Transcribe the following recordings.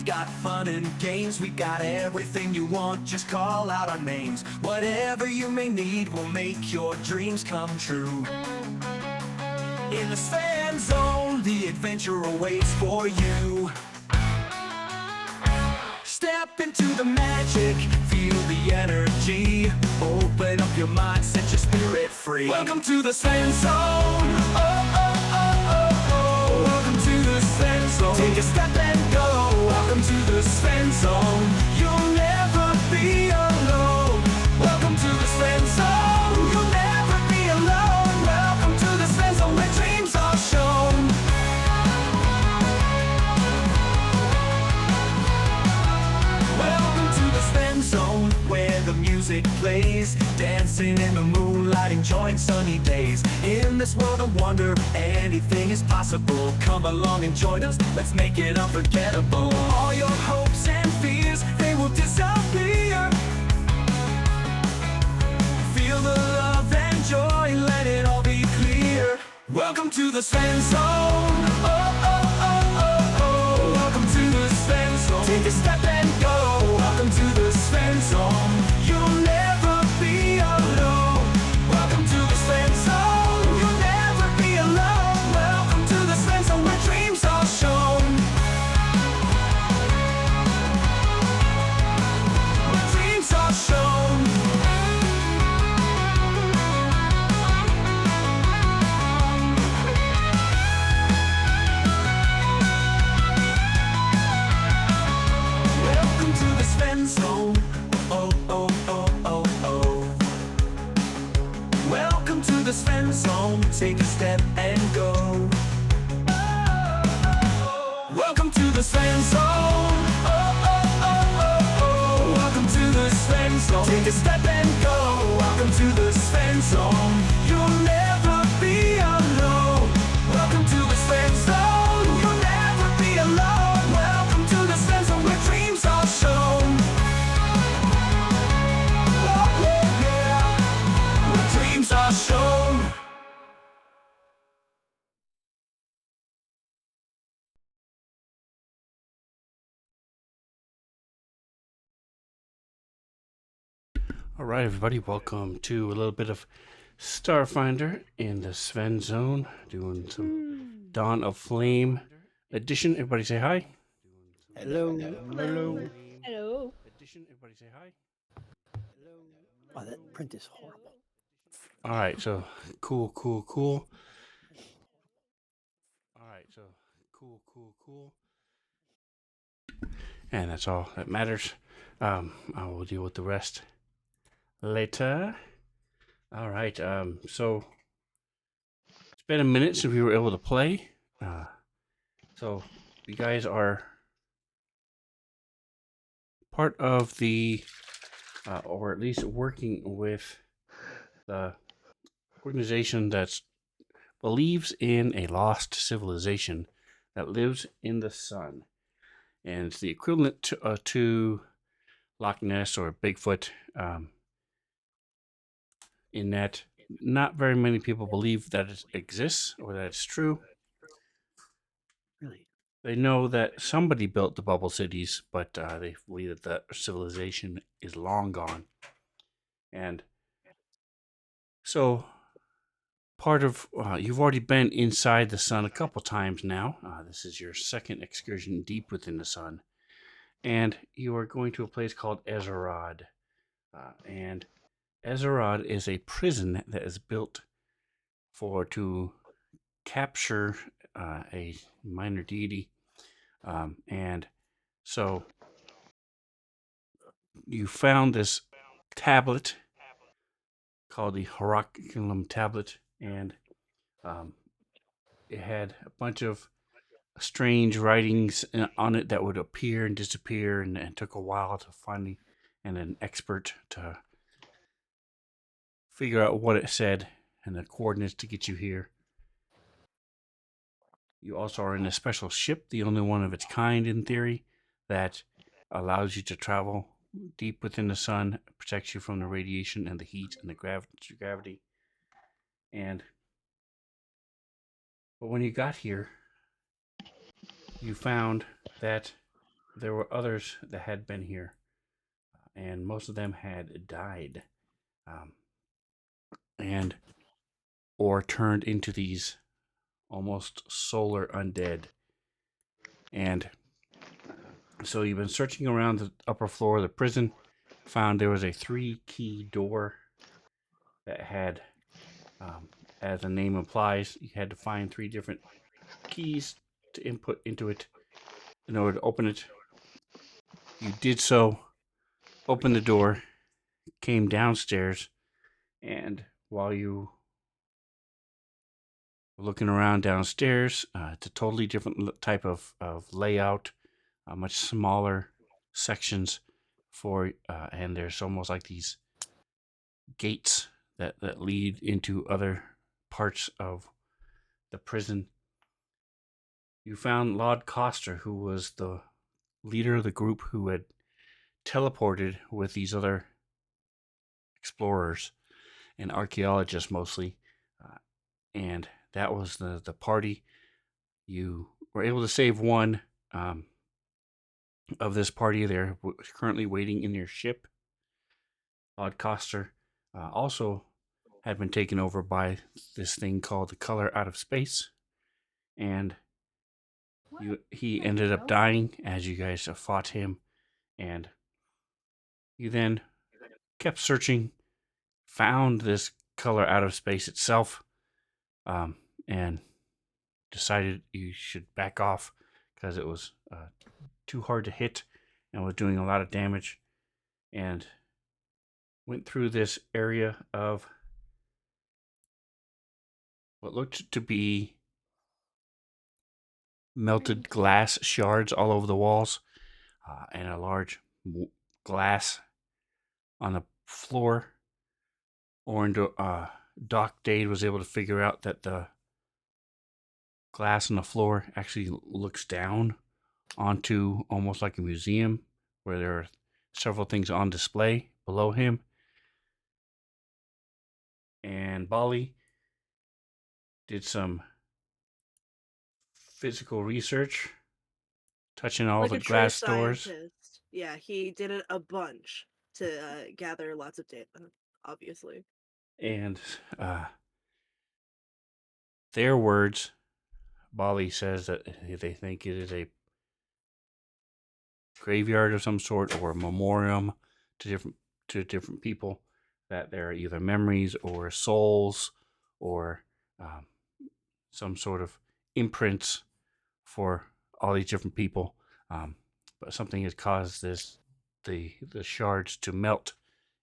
got fun and games, we got everything you want, just call out our names. Whatever you may need will make your dreams come true. In the Sven Zone, the adventure awaits for you. Step into the magic, feel the energy. Open up your mind, set your spirit free. Welcome to the Sven Zone. Oh, oh, oh, oh, oh. Welcome to the Sven Zone. Take a step and go. Welcome to the Sven Zone. You'll never be alone. Welcome to the Sven Zone. You'll never be alone. Welcome to the Sven Zone, where dreams are shown. Welcome to the Sven Zone, where the music plays, dancing in the moonlight, enjoying sunny days. In this world of wonder, anything is possible. Come along and join us, let's make it unforgettable. All your hopes and fears, they will disappear. Feel the love and joy, let it all be clear. Welcome to the Sven Zone. Oh, oh, oh, oh, oh. Welcome to the Sven Zone. Take a step and go. Welcome to the Sven Zone. You'll never be alone. Welcome to the Sven Zone. You'll never be alone. Welcome to the Sven Zone, where dreams are shown. Where dreams are shown. Welcome to the Sven Zone. Oh, oh, oh, oh, oh. Welcome to the Sven Zone. Take a step and go. Welcome to the Sven Zone. Oh, oh, oh, oh, oh. Welcome to the Sven Zone. Take a step and go. Welcome to the Sven Zone. You'll never be alone. Welcome to the Sven Zone. You'll never be alone. Welcome to the Sven Zone, where dreams are shown. Oh, yeah, yeah. Where dreams are shown. All right, everybody, welcome to a little bit of Starfinder in the Sven Zone, doing some Dawn of Flame edition. Everybody say hi. Hello. Hello. Hello. Edition. Everybody say hi. Oh, that print is horrible. All right, so cool. All right, so cool. And that's all that matters. I will deal with the rest later. All right, so it's been a minute since we were able to play. So you guys are part of the, or at least working with the organization that believes in a lost civilization that lives in the sun. And it's the equivalent to Loch Ness or Bigfoot, in that not very many people believe that it exists or that it's true. Really? They know that somebody built the bubble cities, but they believe that the civilization is long gone. And so part of, you've already been inside the sun a couple times now. This is your second excursion deep within the sun. And you are going to a place called Ezerod. And Ezerod is a prison that is built to capture a minor deity. And so you found this tablet called the Haraculum tablet, and it had a bunch of strange writings on it that would appear and disappear, and took a while to finally, and an expert to figure out what it said and the coordinates to get you here. You also are in a special ship, the only one of its kind in theory, that allows you to travel deep within the sun, protects you from the radiation and the heat and the gravity. But when you got here, you found that there were others that had been here, and most of them had died, um, and or turned into these almost solar undead. And so you've been searching around the upper floor of the prison, found there was a three-key door that had, um, as the name implies, you had to find three different keys to input into it in order to open it. You did so, opened the door, came downstairs, and while you were looking around downstairs, it's a totally different type of layout, much smaller sections and there's almost like these gates that lead into other parts of the prison. You found Lord Coster, who was the leader of the group who had teleported with these other explorers and archaeologists mostly, uh, and that was the party. You were able to save one of this party. They're currently waiting in their ship. Lord Coster also had been taken over by this thing called the Color Out of Space, and he ended up dying as you guys fought him, and you then kept searching, found this Color Out of Space itself, um, and decided you should back off because it was too hard to hit and was doing a lot of damage, and went through this area of what looked to be melted glass shards all over the walls, and a large glass on the floor. Doc Dade was able to figure out that the glass on the floor actually looks down onto almost like a museum where there are several things on display below him. And Bali did some physical research, touching all Like the a true glass doors. scientist. Yeah, he did it a bunch to gather lots of data, obviously. And their words, Bali says that they think it is a graveyard of some sort or a memoriam to different people, that they're either memories or souls or um, some sort of imprints for all these different people. But something has caused the shards to melt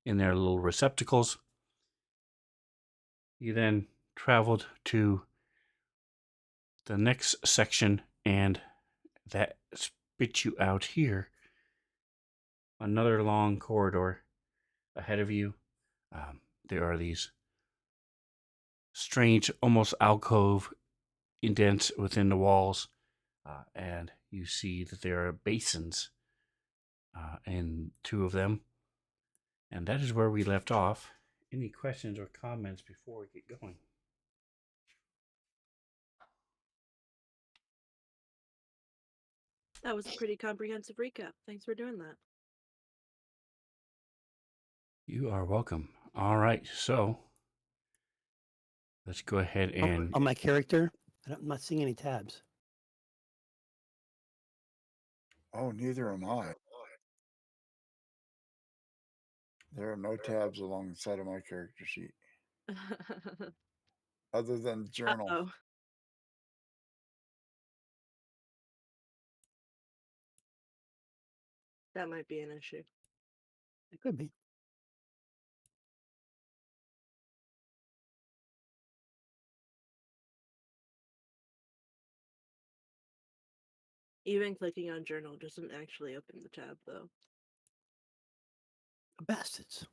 in their little receptacles. You then traveled to the next section, and that spit you out here. Another long corridor ahead of you. There are these strange, almost alcove indents within the walls, and you see that there are basins in two of them. And that is where we left off. Any questions or comments before we get going? That was a pretty comprehensive recap. Thanks for doing that. You are welcome. All right, so let's go ahead and On my character, I'm not seeing any tabs. Oh, neither am I. There are no tabs along the side of my character sheet other than journal. Uh-oh. That might be an issue. It could be. Even clicking on journal doesn't actually open the tab, though. Bastards.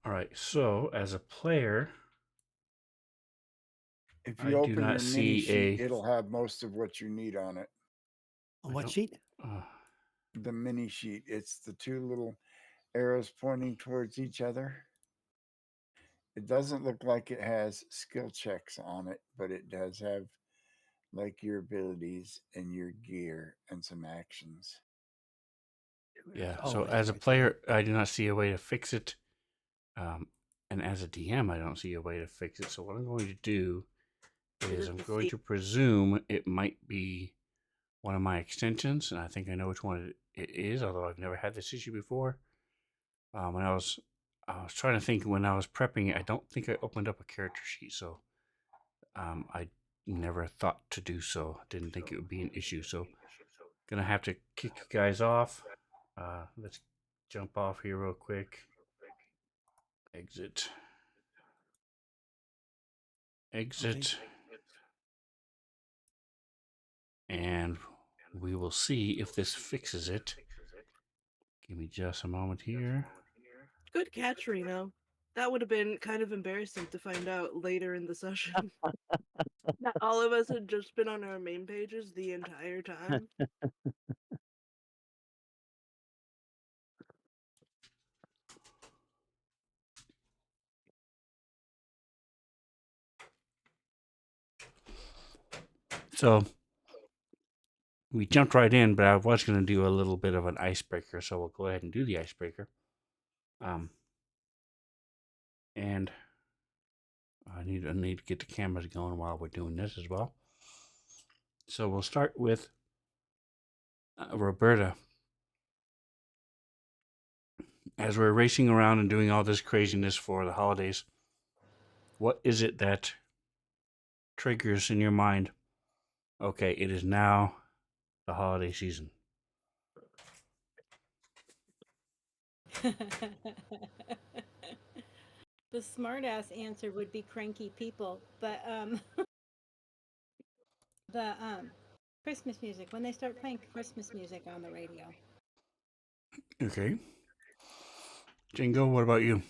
all right. So as a player, If I you do open not your see mini sheet, a- it'll have most of what you need on it. On I what don't- sheet? The mini sheet, it's the two little arrows pointing towards each other. It doesn't look like it has skill checks on it, but it does have like your abilities and your gear and some actions. Yeah. Oh, So it's as a right player, I do not see a way to fix it. And as a DM, I don't see a way to fix it. So what I'm going to do Is is it I'm the going sea? to presume it might be one of my extensions, and I think I know which one it is, although I've never had this issue before. When I was trying to think when I was prepping it, I don't think I opened up a character sheet, so I never thought to do so. Didn't think it would be an issue, so gonna have to kick you guys off. Let's jump off here real quick. Exit. Exit. And we will see if this fixes it. Give me just a moment here. Good catch, Reno. That would have been kind of embarrassing to find out later in the session. That all of us had just been on our main pages the entire time. So we jumped right in, but I was going to do a little bit of an icebreaker, so we'll go ahead and do the icebreaker. And I need to get the cameras going while we're doing this as well. So we'll start with Roberta. As we're racing around and doing all this craziness for the holidays, what is it that triggers in your mind? Okay, it is now the holiday season. The smartass answer would be cranky people, but the Christmas music, when they start playing Christmas music on the radio. Okay. Jingo, what about you?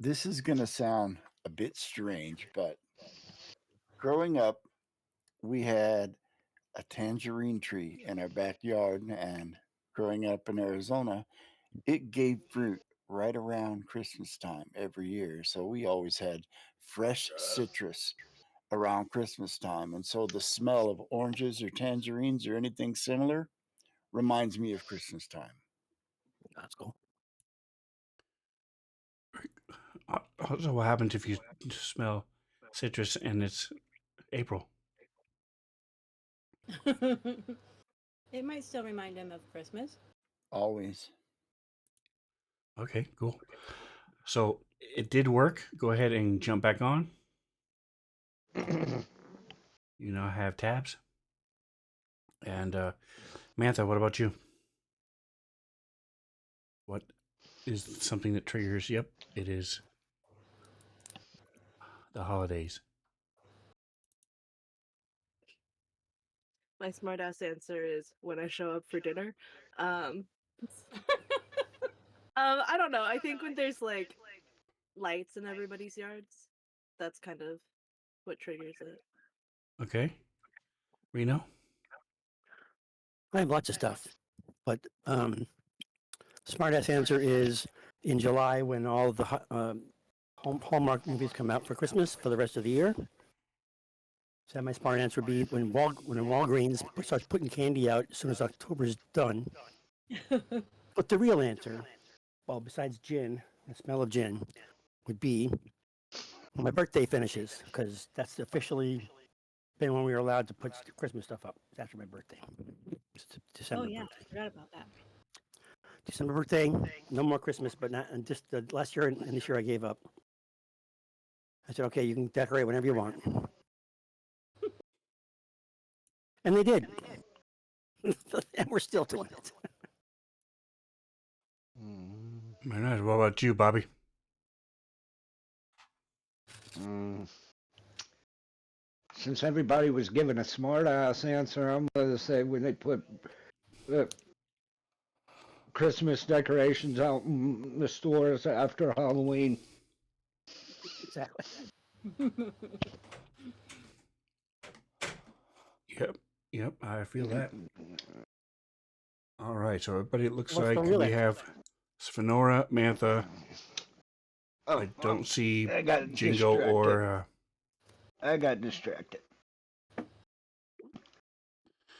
This is going to sound a bit strange, but growing up, we had a tangerine tree in our backyard, and growing up in Arizona, it gave fruit right around Christmas time every year. So we always had fresh citrus around Christmas time. And so the smell of oranges or tangerines or anything similar reminds me of Christmas time. That's cool. So what happens if you smell citrus and it's April? It might still remind him of Christmas. Always. Okay, cool. So it did work. Go ahead and jump back on. You now have tabs. And Mantha, what about you? What is something that triggers? Yep, it is the holidays. My smartass answer is when I show up for dinner. I don't know. I think when there's like lights in everybody's yards, that's kind of what triggers it. Okay. Reno? I have lots of stuff, but smartass answer is in July when all the Hallmark movies come out for Christmas for the rest of the year. So my smart answer would be when Walgreens starts putting candy out as soon as October's done. But the real answer, well, besides gin, the smell of gin, would be when my birthday finishes, because that's officially been when we were allowed to put Christmas stuff up. It's after my birthday. It's December Oh yeah, birthday. I forgot about that. December birthday, no more Christmas, but not and just the last year and this year I gave up. I said, okay, you can decorate whenever you want. And they did. And we're still doing it. Very nice. What about you, Bobby? Since everybody was giving a smart ass answer, I'm going to say when they put Christmas decorations out in the stores after Halloween. Exactly. Yep, I feel that. All right, so everybody, it looks What's the like real we answer? have Sphinora, Mantha. Oh, I don't see I got Jingo distracted. or I got distracted.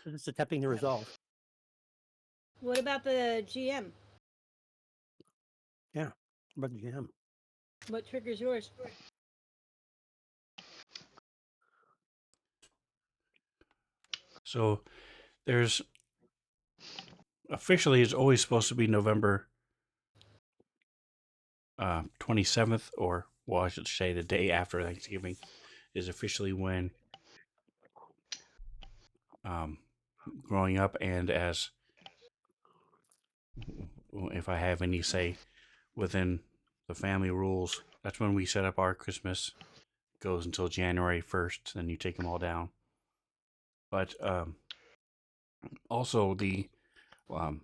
It's attempting to resolve. What about the GM? But yeah, What triggers yours? So there's officially it's always supposed to be November 27th, or well, I should say the day after Thanksgiving is officially when growing up and as if I have any say within the family rules, that's when we set up our Christmas. Goes until January 1st, then you take them all down. But also um,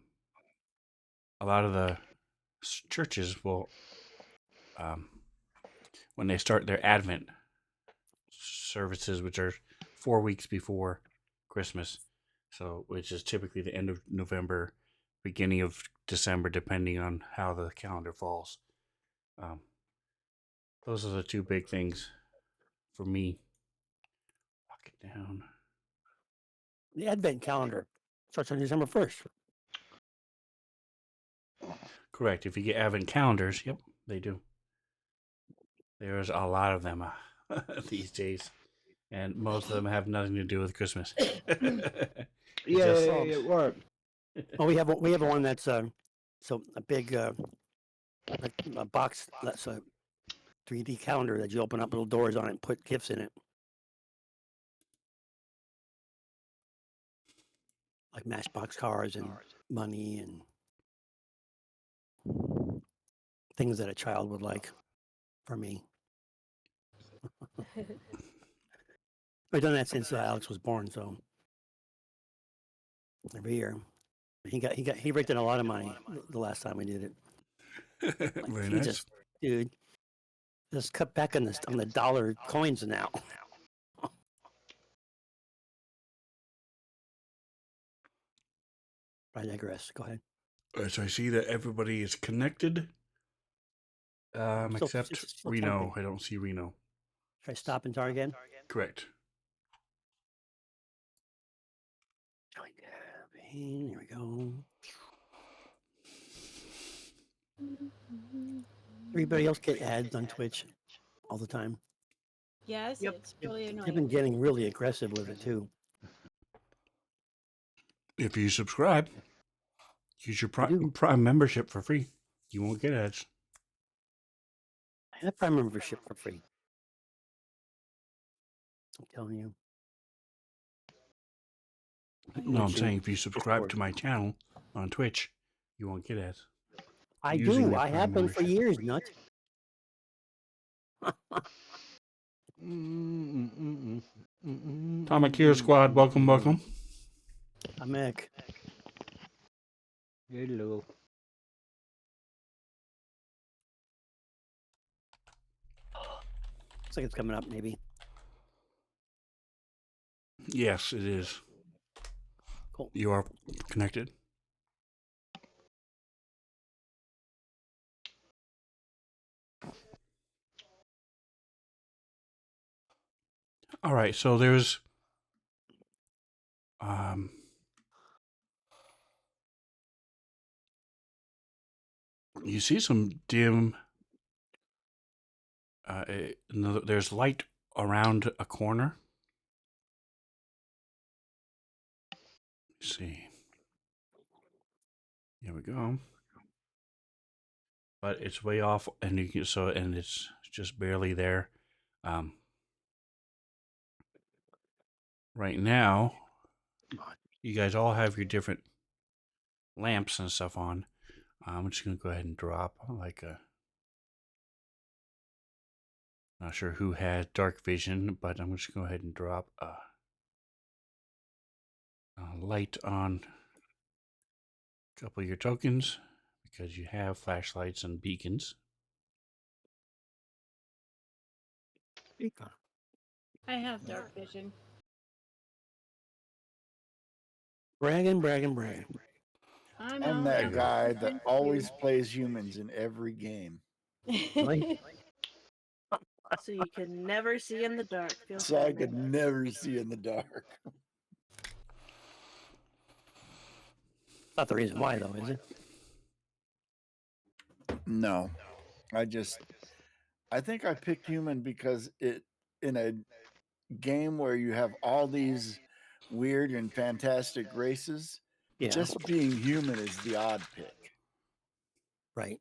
a lot of the churches will um, when they start their Advent services, which are 4 weeks before Christmas, so which is typically the end of November, beginning of December, depending on how the calendar falls. Um, those are the two big things for me. Lock it down. the Advent calendar starts on December 1st. Correct. If you get Advent calendars, yep, they do. There's a lot of them these days, and most of them have nothing to do with Christmas. Yeah, Just- it worked. Oh, we have one that's so a big like a box that's a 3D calendar that you open up little doors on it and put gifts in it. Like Matchbox cars and money and things that a child would like for me. I've done that since Alex was born, so every year. He raked in a lot of money the last time we did it. Very He nice. dude, just cut back on the dollar coins now. I digress. Go ahead. So I see that everybody is connected, Still- except it's still Reno. typing. I don't see Reno. Should I stop and start again? Correct. Join campaign. There we go. Everybody else get ads on Twitch all the time. Yes, Yep. it's really They've annoying. been getting really aggressive with it too. If you subscribe, use your do. Prime membership for free. You won't get ads. I have Prime membership for free. I'm telling you. No, I'm Which saying in if you subscribe Discord. to my channel on Twitch, you won't get ads. I using do. your I Prime have been for membership. years, nut. Atomic Hero Squad, welcome, welcome. I'm Mick. Hello. Looks like it's coming up, maybe. Yes, it is. Cool. You are connected. All right, so there's you see some dim there's light around a corner. Let's see. Here we go. But it's way off, and you can, and it's just barely there. Right now, you guys all have your different lamps and stuff on. I'm just gonna go ahead and drop like a. Not sure who had dark vision, but I'm just gonna go ahead and drop a light on a couple of your tokens because you have flashlights and beacons. I have dark vision. Bragging, bragging, bragging. I'm I'm all that out. guy that always plays humans in every game. Really? So you can never see in the dark. Feel So I free. could never see in the dark. Not the reason why, though, is it? No, I think I picked human because it in a game where you have all these weird and fantastic races, Yeah. just being human is the odd pick. Right.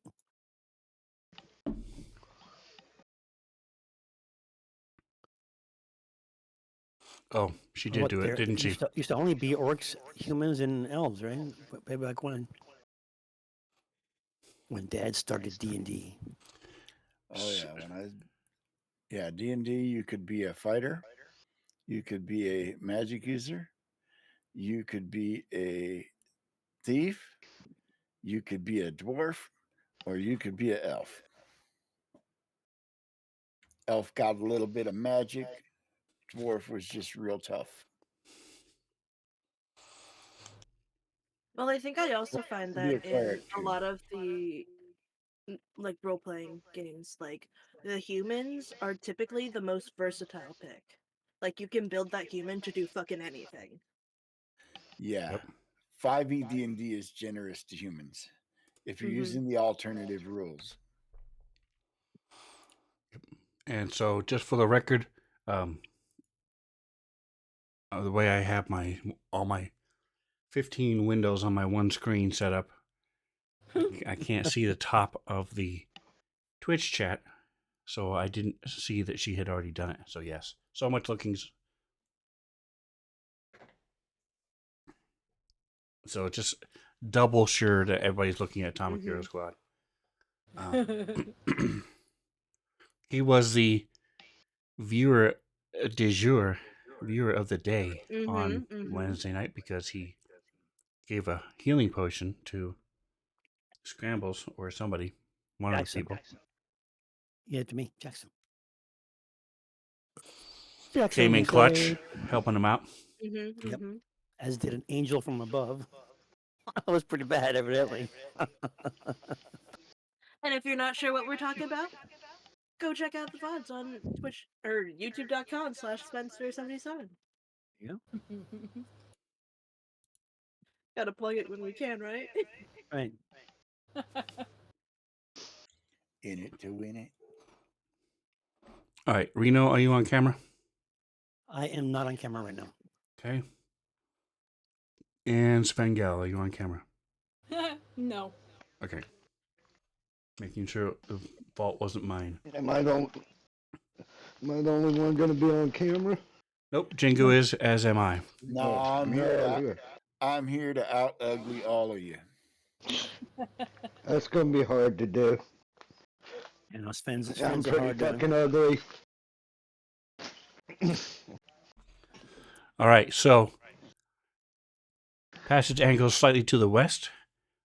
Oh, she did do it, there didn't she? used to only be orcs, humans, and elves, right? Way back when Dad started D&D. Oh yeah, D&D, you could be a fighter, you could be a magic user, you could be a thief, you could be a dwarf, or you could be an elf. Elf got a little bit of magic, dwarf was just real tough. Well, I think I also find Be a that in cleric a too. lot of the like role playing games, like the humans are typically the most versatile pick. Like you can build that human to do fucking anything. Yeah. Yep. 5e D&D is generous to humans if you're Mhm. using the alternative rules. And so, just for the record, the way I have all my 15 windows on my one screen set up, I can't see the top of the Twitch chat, so I didn't see that she had already done it. So yes, so much looking. So just double sure that everybody's looking at Atomic Hero Squad. He was the viewer de jour, viewer of the day on Wednesday night because he gave a healing potion to Scrambles or somebody, one of the Jackson. people. Yeah, to me, Jackson. Came in was clutch, a- helping him out. Yep. As did an angel from above. That was pretty bad, evidently. And if you're not sure what we're talking about, go check out the VODs on Twitch or YouTube.com/Spencer77. Yeah. Gotta plug it when we can, right? Right. In it to win it. All right, Reno, are you on camera? I am not on camera right now. Okay. And Svengel, are you on camera? No. Okay. Making sure the fault wasn't mine. Am I the only one going to be on camera? Nope, Jingo is, as am I. No, Oh, I'm me here. right here. I'm here to out ugly all of you. That's going to be hard to do. You know, Sven's I'm are pretty hard fucking ugly. All right, so passage angles slightly to the west.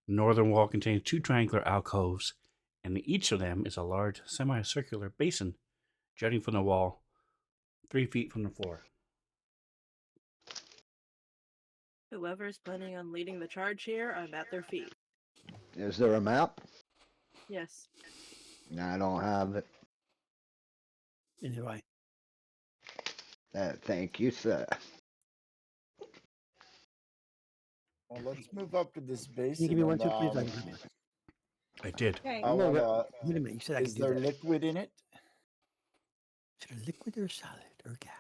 The northern wall contains two triangular alcoves, and in each of them is a large semicircular basin jutting from the wall 3 feet from the floor. Whoever's planning on leading the charge here, I'm at their feet. Is there a map? Yes. No, I don't have it. Neither do I. Thank you, sir. Well, let's move up to this Can you basin. give me one, and, two, please? I don't have it. I did. Okay. I Move it. wanna, Wait a minute. You said I is could do there that. liquid in it? Is it liquid or solid or gas?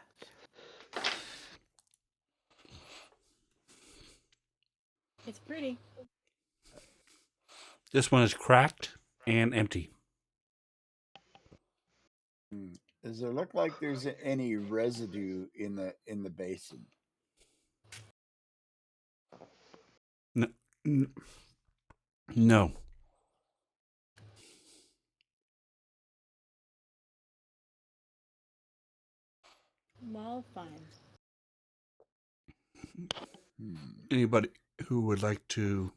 It's pretty. This one is cracked and empty. Does there look like there's any residue in the basin? No. Well, fine. Anybody who would like to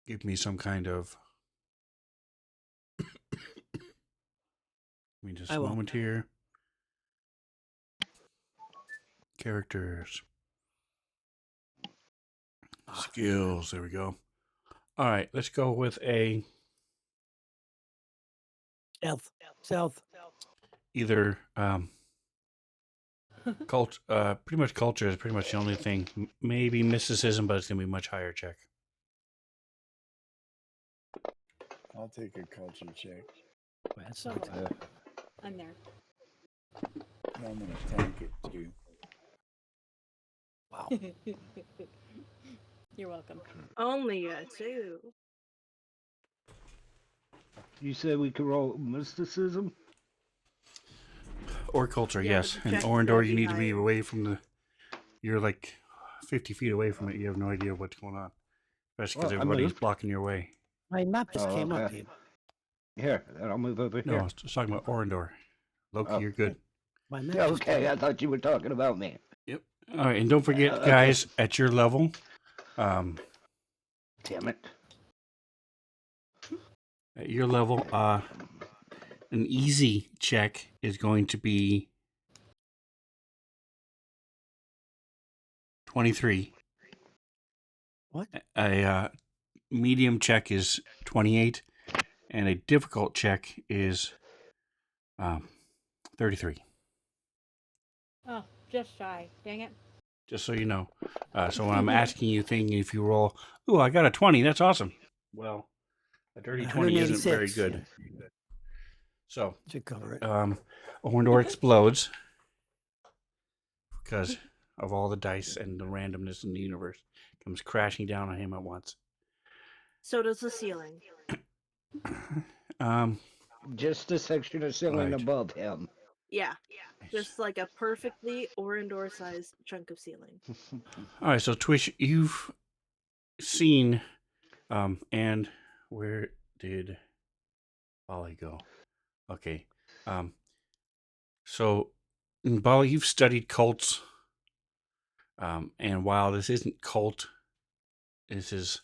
give me some kind of... Give me just I a will. moment here. Characters. Skills. There we go. All right, let's go with a South. either pretty much culture is pretty much the only thing. Maybe mysticism, but it's gonna be a much higher check. I'll take a culture check. That's So not will I. I'm there. And I'm going to tank it too. wow. You're welcome. Only a 2. You said we could roll mysticism? Or culture, Yeah, yes. the And check's Orindor, gotta you be need to be higher. away from the. You're like 50 feet away from it. You have no idea what's going on. Especially because Well, I everybody's moved. blocking your way. My map just Oh, came up okay. here. Here, then I'll move over No, I here. was just talking about Orindor. Loki, Oh. you're good. My map just came Okay, I up. thought you were talking about me. Yep. All right, and don't forget, Okay. guys, at your level, um, Damn it. at your level, an easy check is going to be 23. What? A medium check is 28, and a difficult check is 33. Oh, just shy. Dang it. Just so you know. So when I'm asking you, thinking if you roll, ooh, I got a 20, that's awesome. Well, a dirty 20 isn't very 186. good. So, Should cover it. Orindor explodes because of all the dice and the randomness in the universe. Comes crashing down on him at once. So does the ceiling. Just a section of ceiling Right. above him. Yeah. Just like a perfectly Orindor sized chunk of ceiling. All right, so Twitch, you've seen, and where did Bali go? Okay, so Bali, you've studied cults, and while this isn't cult, this is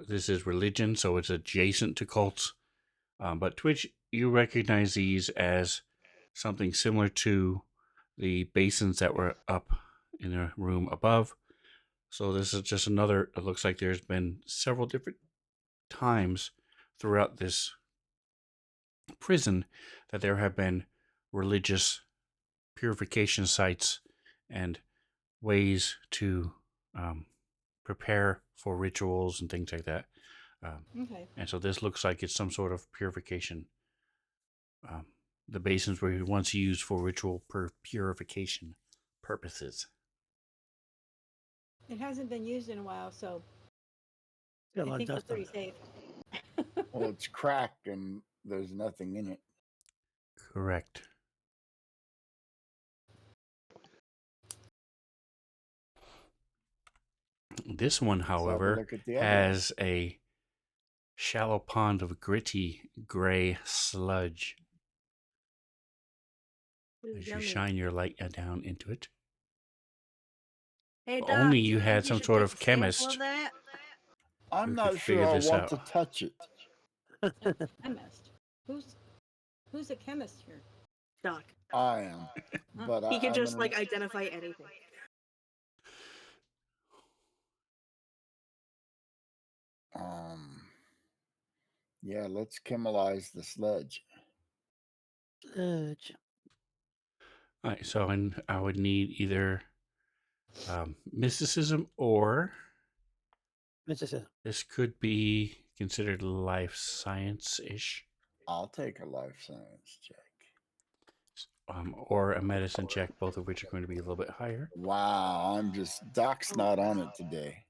this is religion, so it's adjacent to cults. But Twitch, you recognize these as something similar to the basins that were up in the room above. So this is just another, it looks like there's been several different times throughout this prison that there have been religious purification sites and ways to prepare for rituals and things like that. Okay. And so this looks like it's some sort of purification. The basins were once used for ritual purification purposes. It hasn't been used in a while, so Got a lot I of think we're dust on pretty it. safe. Well, it's cracked and there's nothing in it. Correct. This one, Let's have a however, look at the other one. has a shallow pond of gritty gray sludge. Ooh, As you yummy. shine your light down into it. Hey, Doc, Only do you think had we some should sort take of a sample chemist. of that? I'm Who not could sure figure I this want out? to touch it. Chemist. Who's a chemist here? Doc. I am. Huh. But He can I'm just gonna- like identify anything. Yeah, let's chemicalize the sludge. Sludge. All right, so I would need either mysticism or Mysticism. this could be considered life science-ish, I'll take a life science check. or a medicine check, both of which are going to be a little bit higher. Wow, Doc's not on it today.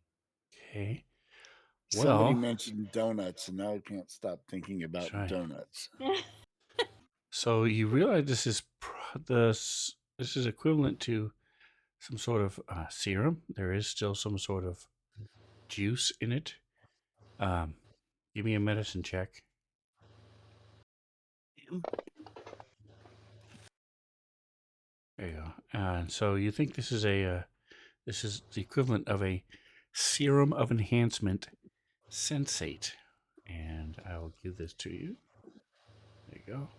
Okay. Somebody Well, mentioned donuts, and now I can't stop thinking about right. donuts. so you realize this is this is equivalent to some sort of serum. There is still some sort of juice in it. Give me a medicine check. There you go. And so you think this is this is the equivalent of a serum of enhancement sensate, and I will give this to you. There you go.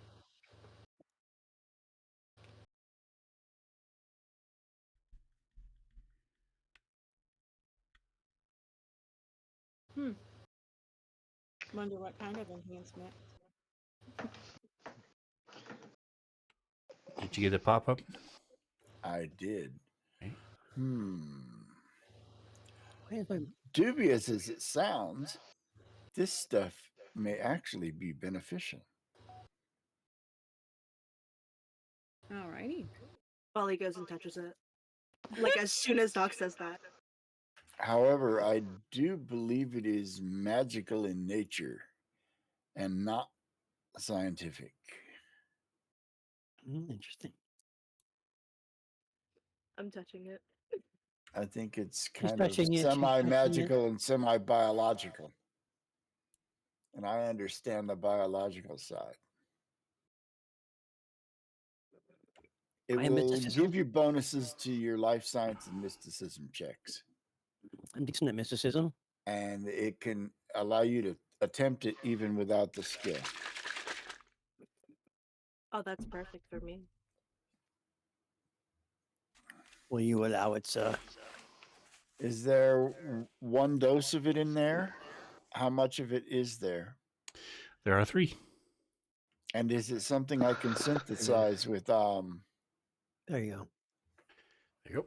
Wonder what kind of enhancement. Did you get the pop up? I did. Okay. Why is my Dubious as it sounds, this stuff may actually be beneficial. Alrighty. Polly goes and touches it. Like as soon as Doc says that. However, I do believe it is magical in nature and not scientific. Interesting. I'm touching it. I think it's She's kind of touching it. She's touching it. semi-magical and semi-biological. And I understand the biological side. It I am will mysticism. give you bonuses to your life science and mysticism checks. I'm decent at mysticism. And it can allow you to attempt it even without the skill. Oh, that's perfect for me. Will you allow its Is there one dose of it in there? How much of it is there? There are 3. And is it something I can synthesize with there you go. There you go.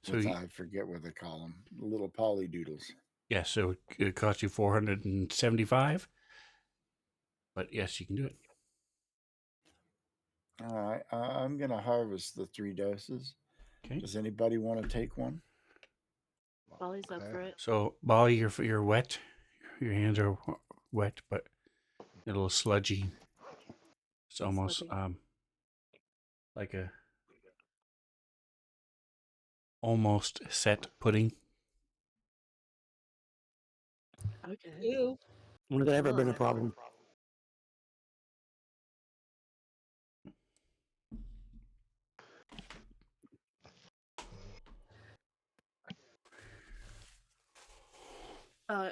So with, I forget what they call them, little polydoodles. yeah, so it cost you 475. But yes, you can do it. All right, I'm gonna harvest the 3 doses. Okay. Does anybody want to take one? Polly's up for it. So, Molly, you're wet. Your hands are wet, but a little sludgy. It's almost Sludgy. like a almost set pudding. Okay. Ew. When has that ever been a Ugh. problem?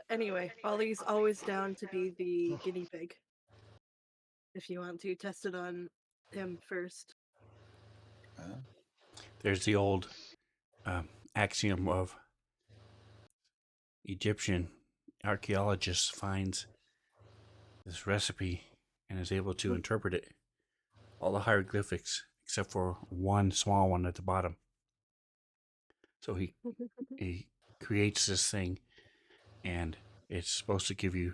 Anyway, Polly's always down to be the guinea pig. If you want to test it on him first. There's the old axiom of Egyptian archaeologist finds this recipe and is able to interpret it. All the hieroglyphics except for one small one at the bottom. So he creates this thing, and it's supposed to give you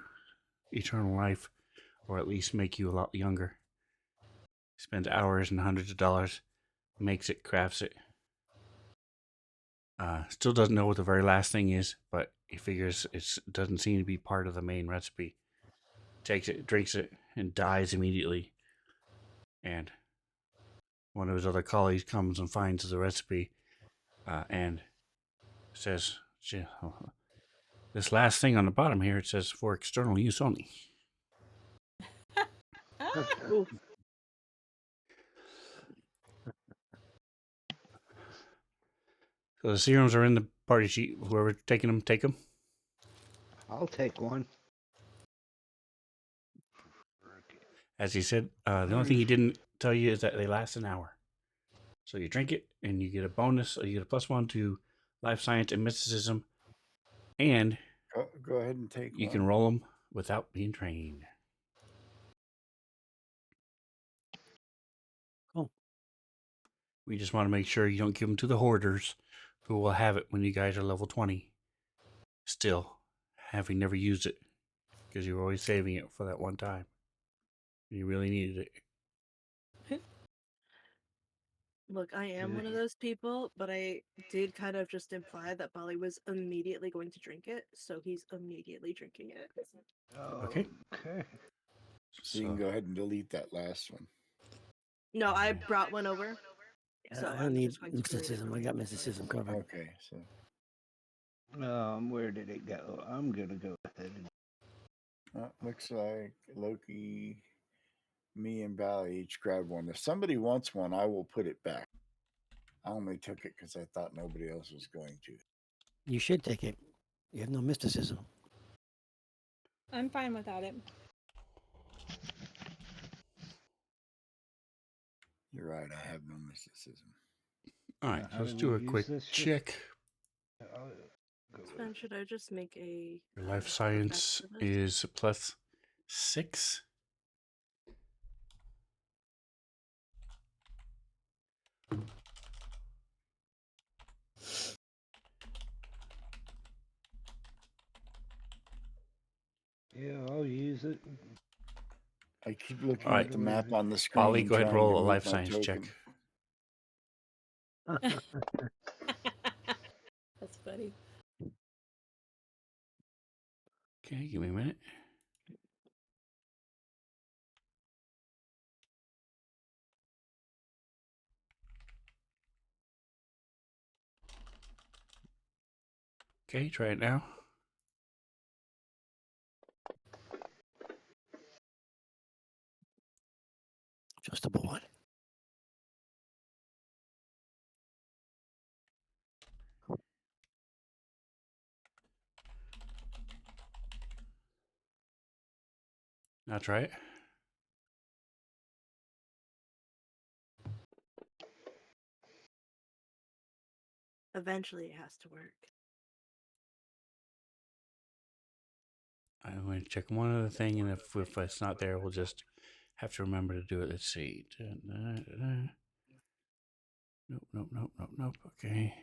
eternal life, or at least make you a lot younger. He spends hours and hundreds of dollars, makes it, crafts it. Still doesn't know what the very last thing is, but he figures it doesn't seem to be part of the main recipe. Takes it, drinks it, and dies immediately. And one of his other colleagues comes and finds the recipe and says, this last thing on the bottom here, it says for external use only. Oof. So the serums are in the party sheet. Whoever's taking them, take them. I'll take one. As he said, the only thing he didn't tell you is that they last an hour. So you drink it, and you get a bonus. You get a +1 to life science and mysticism, and Go ahead and take you one. can roll them without being trained. Cool. We just want to make sure you don't give them to the hoarders, who will have it when you guys are level 20. Still, having never used it, because you were always saving it for that one time. You really needed it. Look, I am one of those people, but I did kind of just imply that Polly was immediately going to drink it, so he's immediately drinking it. Okay. Okay. So you can go ahead and delete that last one. No, I brought one over. So I don't I'm need just going to delete it mysticism. from I my got list. mysticism covered. Okay, so Where did it go? I'm gonna go with it. looks like Loki, me, and Bally each grabbed one. If somebody wants one, I will put it back. I only took it because I thought nobody else was going to. You should take it. You have no mysticism. I'm fine without it. You're right, I have no mysticism. All right, How so let's do do we a use quick this shit? check. I'll go with Then should I just make a Your life effect science for this? is +6. I keep looking All right. at the map on the screen. Ollie, and go ahead and trying to roll a move life my science token. check. That's funny. Okay, give me a minute. Okay, try it now. Adjustable one. Now try it. Eventually, it has to work. I'm going to check one other thing, and if it's not there, we'll just have to remember to do it. Let's see. Nope, nope, nope, nope, nope. Okay.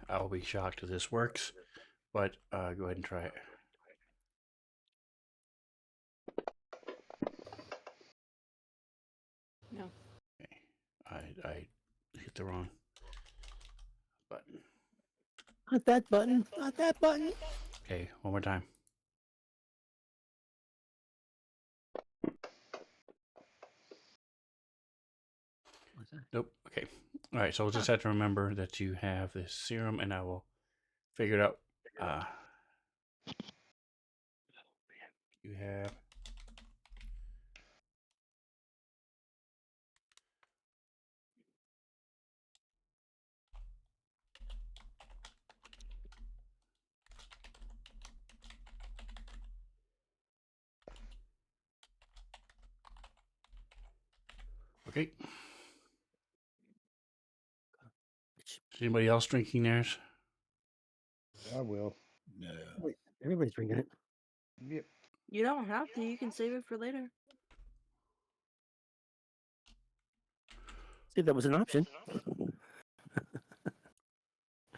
I'll be shocked if this works, but go ahead and try it. No. Okay. I hit the wrong button. Not that button. Not that button. Okay, one more time. What's that? Nope. Okay. All right. So we'll just have to remember that you have this serum, and I will figure it out. You have. Okay. Is anybody else drinking theirs? I will. No. Wait, everybody's drinking it. Yep. You don't have to. You can save it for later. See, that was an option.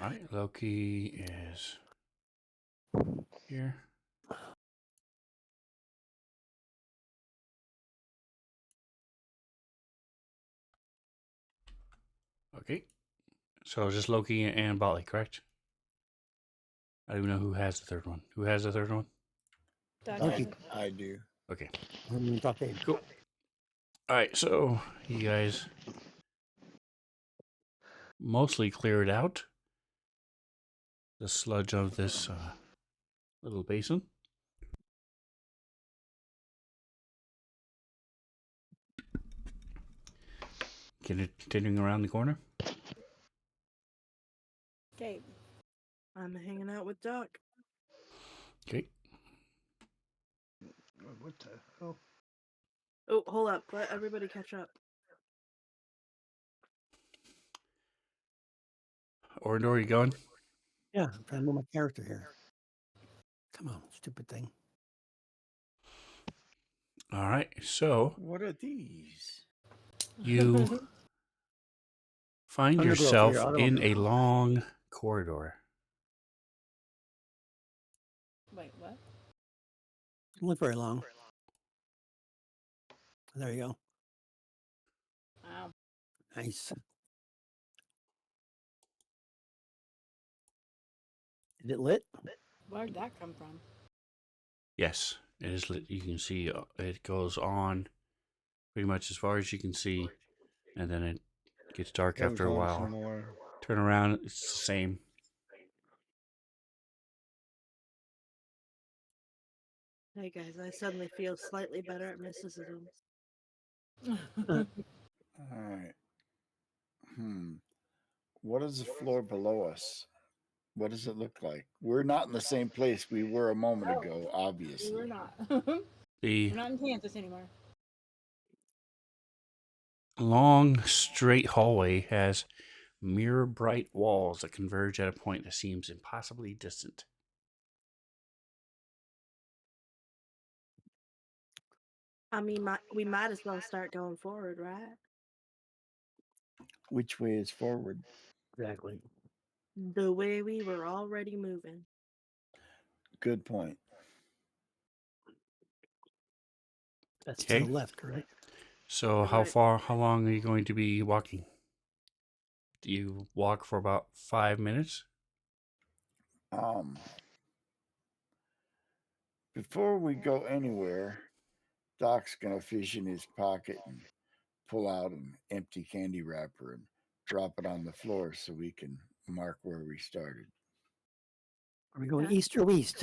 All right. Loki is here. Okay. So it's just Loki and Bolly, correct? I don't even know who has the third one. Who has the third one? Doug Thank has you. it. I do. Okay. Drop Dave. Cool. All right. So you guys mostly cleared out the sludge of this little basin. Continuing around the corner. Okay. I'm hanging out with Doc. Okay. What the hell? Oh, hold up. Let everybody catch up. Orindor, you going? Yeah, I'm trying to move my character here. Come on, stupid thing. All right. So What are these? you find Undergrowth for yourself your in automobile. a long corridor. Wait, what? Not very long. There you go. Wow. Nice. Is it lit? Where'd that come from? Yes, it is lit. You can see it goes on pretty much as far as you can see, and then it gets dark Goes after a on while. some more. Turn around, it's the same. Hey guys, I suddenly feel slightly better at mysticism. All right. What is the floor below us? What does it look like? We're not in the same place we were a moment No. ago, We obviously. were not. The We're not in Kansas anymore. long, straight hallway has mirror bright walls that converge at a point that seems impossibly distant. I mean, we might as well start going forward, right? Which way is forward? Exactly. The way we were already moving. Good point. That's to Okay. the left, correct? So Right. how long are you going to be walking? Do you walk for about 5 minutes? Before we go anywhere, Doc's gonna fish in his pocket and pull out an empty candy wrapper and drop it on the floor so we can mark where we started. Are we going Okay. east or west?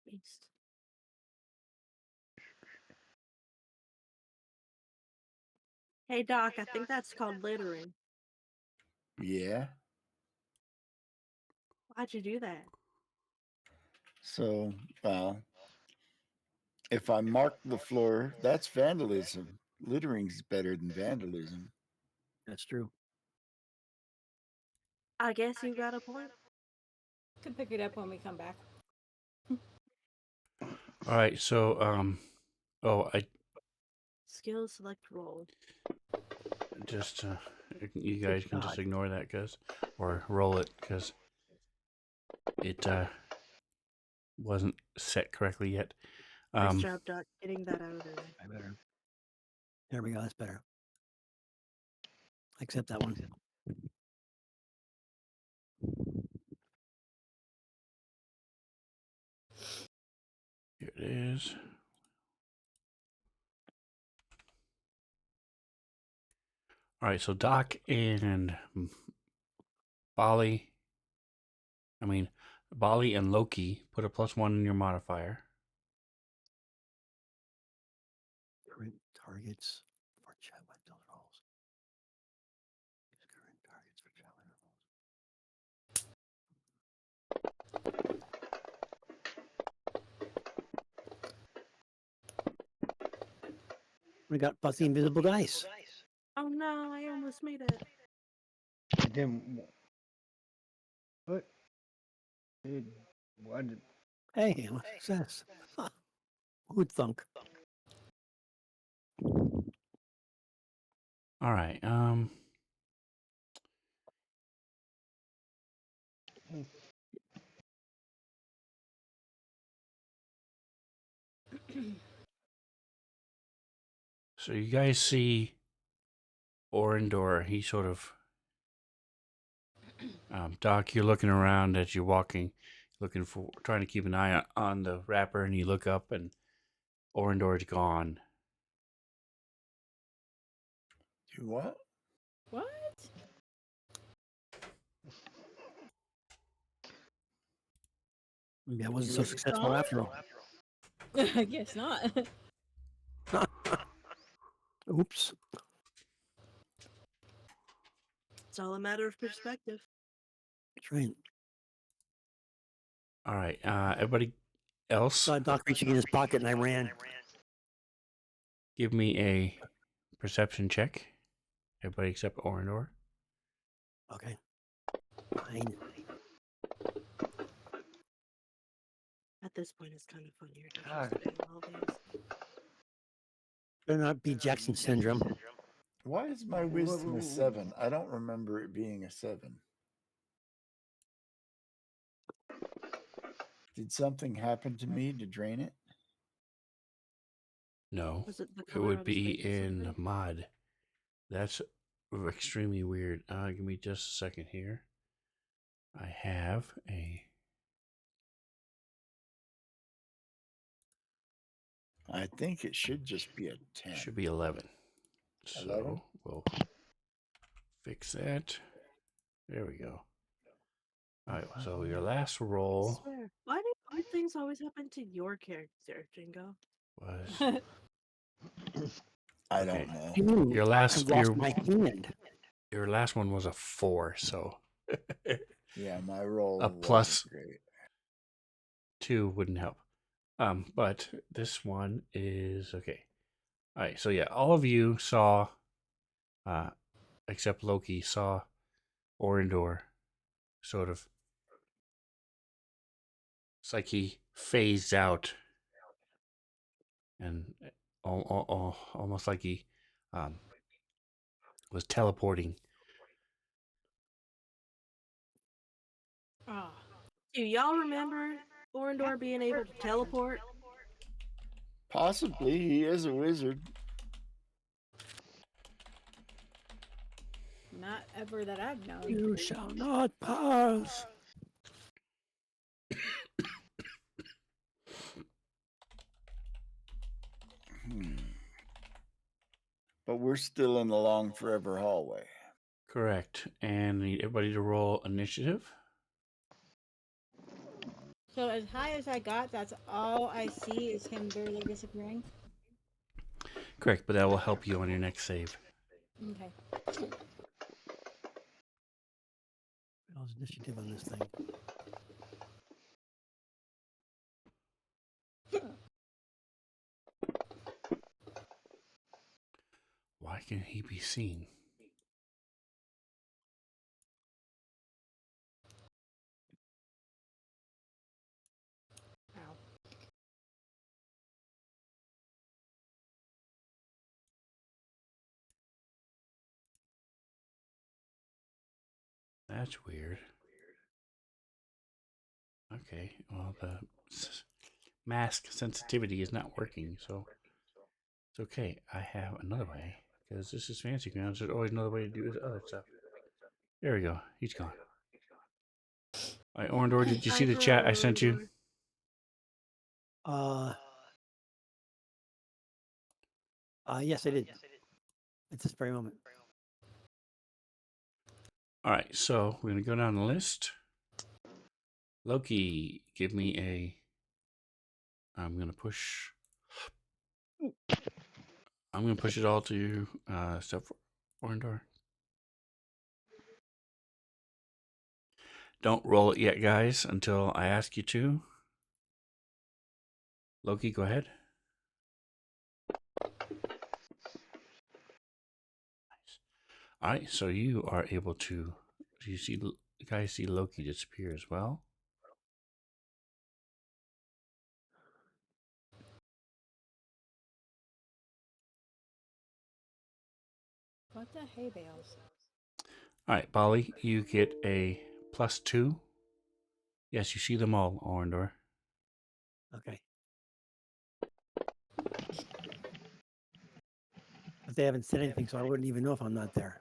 East. Hey, Doc, I think that's called littering. Yeah. Why'd you do that? So, well, if I mark the floor, that's vandalism. Littering's better than vandalism. That's true. I guess you got a point. Could pick it up when we come back. All right. So I Skill select roll. just you guys can just God. ignore that or roll it because it wasn't set correctly yet. Nice job, Doc, getting that out of the way. I better. There we go. That's better. Accept that one. Here it is. All right, so Doc and Bali and Loki put a +1 in your modifier. Current targets for chat window rolls. Use current targets for chat window rolls. We got fuzzy invisible dice. Oh no, I almost made it. Then what? What? Hey, success. Huh. Who'd thunk? All right. So you guys see Orindor. He sort of Doc, you're looking around as you're walking, trying to keep an eye on the wrapper, and you look up, and Orindor's gone. Do what? What? Maybe I wasn't so successful after all. I guess not. Oops. It's all a matter of perspective. That's right. All right. Everybody else, Saw Doc reaching in his pocket and I ran. give me a perception check. Everybody except Orindor. Okay. Fine. At this point, it's kind of funny you're God. doing all these. Better not be Jackson syndrome. Why is my wisdom a 7? I don't remember it being a 7. Did something happen to me to drain it? No, Was it the it color would on his be face or in something? mod. That's extremely weird. Give me just a second here. I have a. I think it should just be a 10. Should be 11. 11? So we'll fix that. There we go. All right. So your last I roll swear. Why do weird things always happen to your character, Jingo? was I okay. don't know. Your I've last lost my hand. your last one was a 4. So Yeah, my roll A wasn't plus- great. 2 wouldn't help. But this one is okay. All right. So yeah, all of you saw, except Loki saw Orindor sort of. It's like he phased out, and almost like he um, was teleporting. Ah, Do y'all remember Orindor being able to teleport? Possibly he is a wizard. not ever that I've known. You shall not pass. But we're still in the long forever hallway. Correct. And need everybody to roll initiative. So as high as I got, that's all I see is him barely disappearing. Correct, but that will help you on your next save. Okay. How's initiative on this thing? Why can he be seen? Ow. That's weird. Okay, well, the mask sensitivity is not working, so it's okay. I have another way, because this is Fancy Grounds. There's always another way to do this other stuff. There we go. He's gone. All right, Orindor, did you see the chat I sent you? Yes, I did. At this very moment. All right, so we're going to go down the list. Loki, give me a... I'm going to push... I'm going to push it all to you, stuff for Orindor. Don't roll it yet, guys, until I ask you to. Loki, go ahead. Nice. All right, so you are able to... Do you see... You guys see Loki disappear as well? What the hay bales? All right, Bali, you get a +2. Yes, you see them all, Orindor. Okay. But they haven't said anything, so I wouldn't even know if I'm not there.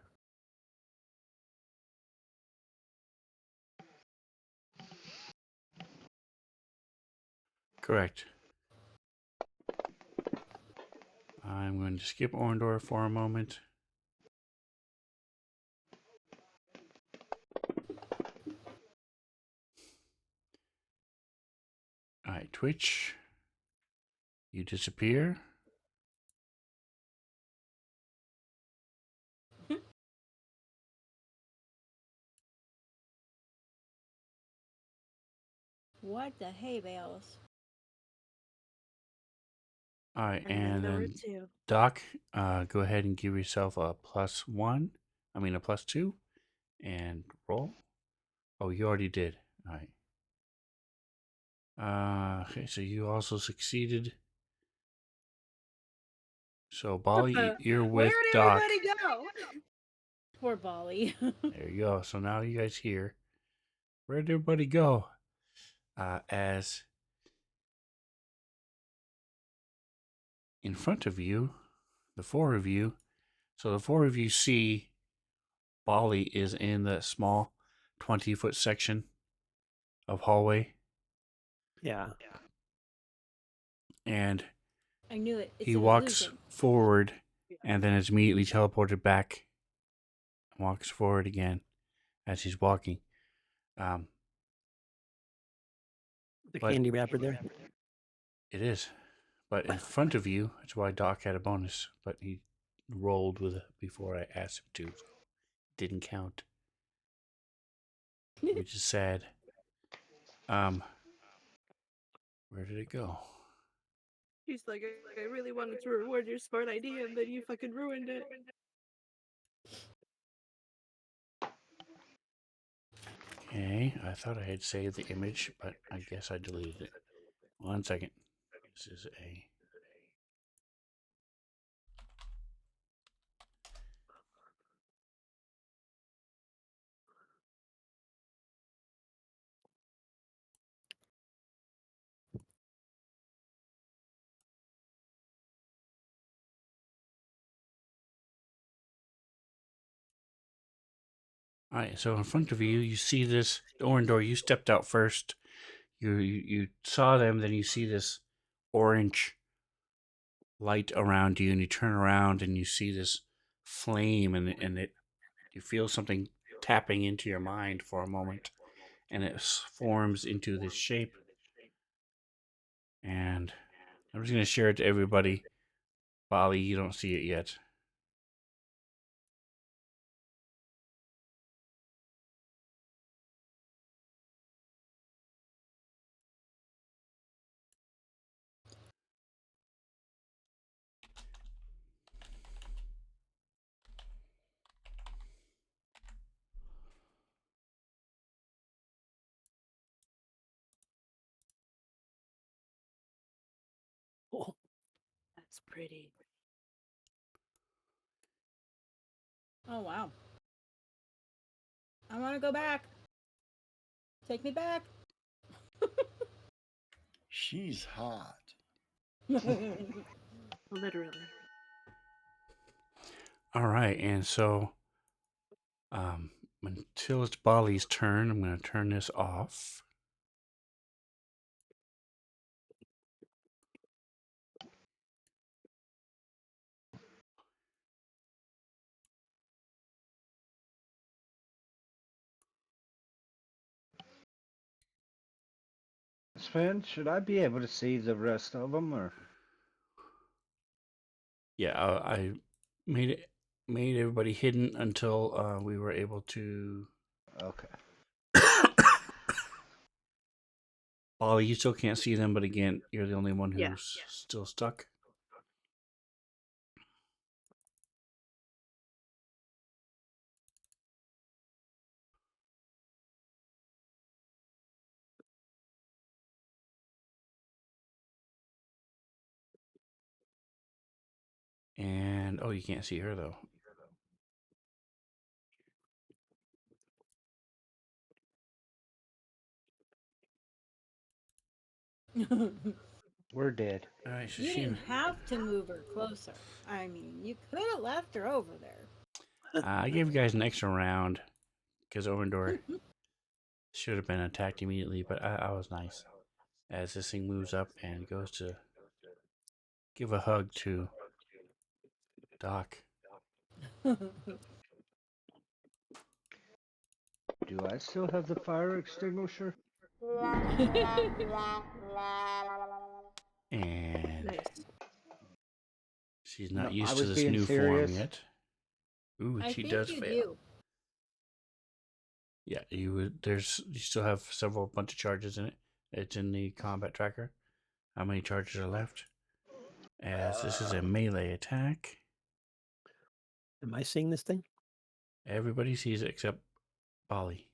Correct. I'm going to skip Orindor for a moment. All right, Twitch, you disappear. What the hay bales? All right, I and know then it too. Doc, go ahead and give yourself a +1. I mean, a +2, and roll. Oh, you already did. All right. Okay, so you also succeeded. So, Bali, you're Where with did Doc. everybody go? Poor Bali. There you go. So now you guys here. Where'd everybody go? As in front of you, the four of you. So the four of you see Bali is in the small 20-foot section of hallway. Yeah. And I knew it. It's he an walks illusion. forward and then is immediately teleported back. Walks forward again as he's walking. The But- candy wrapper there. It is. But in front of you, that's why Doc had a bonus. But he rolled with it before I asked him to. So didn't count. Which is sad. Where did it go? He's like, I really wanted to reward your smart idea, and then you fucking ruined it. Okay, I thought I had saved the image, but I guess I deleted it. 1 second. This is a. All right, so in front of you, you see this orange door. You stepped out first. You saw them, then you see this orange light around you, and you turn around and you see this flame, and it you feel something tapping into your mind for a moment, and it forms into this shape. And I'm just gonna share it to everybody. Bali, you don't see it yet. Oh, That's pretty. Oh wow. I want to go back. Take me back. She's hot. Literally. All right, and so until it's Bali's turn, I'm gonna turn this off. Sven, should I be able to see the rest of them, or? Yeah, I made everybody hidden until we were able to. Okay. Bali, you still can't see them, but again, you're the only one Yeah. who's still stuck. And oh, you can't see her though. We're dead. All right, so You she. didn't have to move her closer. I mean, you could have left her over there. I gave you guys an extra round because Orendor should have been attacked immediately, but I was nice. As this thing moves up and goes to give a hug to Doc. Do I still have the fire extinguisher? And Nice. she's not No, I used to was this being new form serious. yet. Ooh, I she think does you fail. do. Yeah, you still have several bunch of charges in it. It's in the combat tracker. How many charges are left? As this is a melee attack. am I seeing this thing? Everybody sees it except Bali.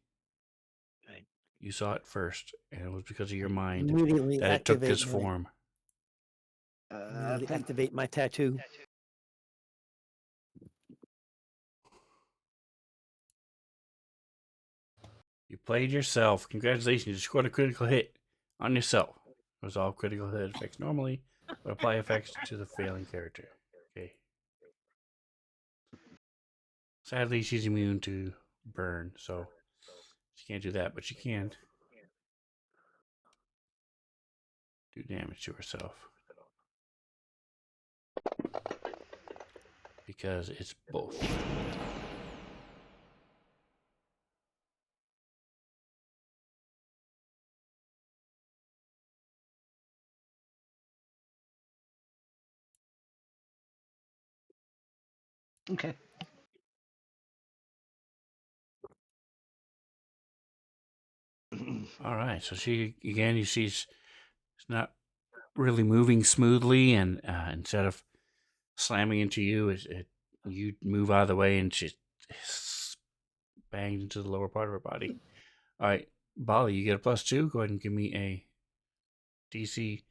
Right. You saw it first, and it was because of your mind Immediately that it took activate this my, form. immediately Thank- activate my tattoo. You played yourself. Congratulations, you scored a critical hit on yourself. Resolve critical hit effects normally, but apply effects to the failing character. Okay. Sadly, she's immune to burn, so she can't do that, but she can do damage to herself. Because it's both. Okay. All right, so she again. You see, it's not really moving smoothly, and instead of slamming into you, you move out of the way, and she banged into the lower part of her body. All right, Bali, you get a +2. Go ahead and give me a DC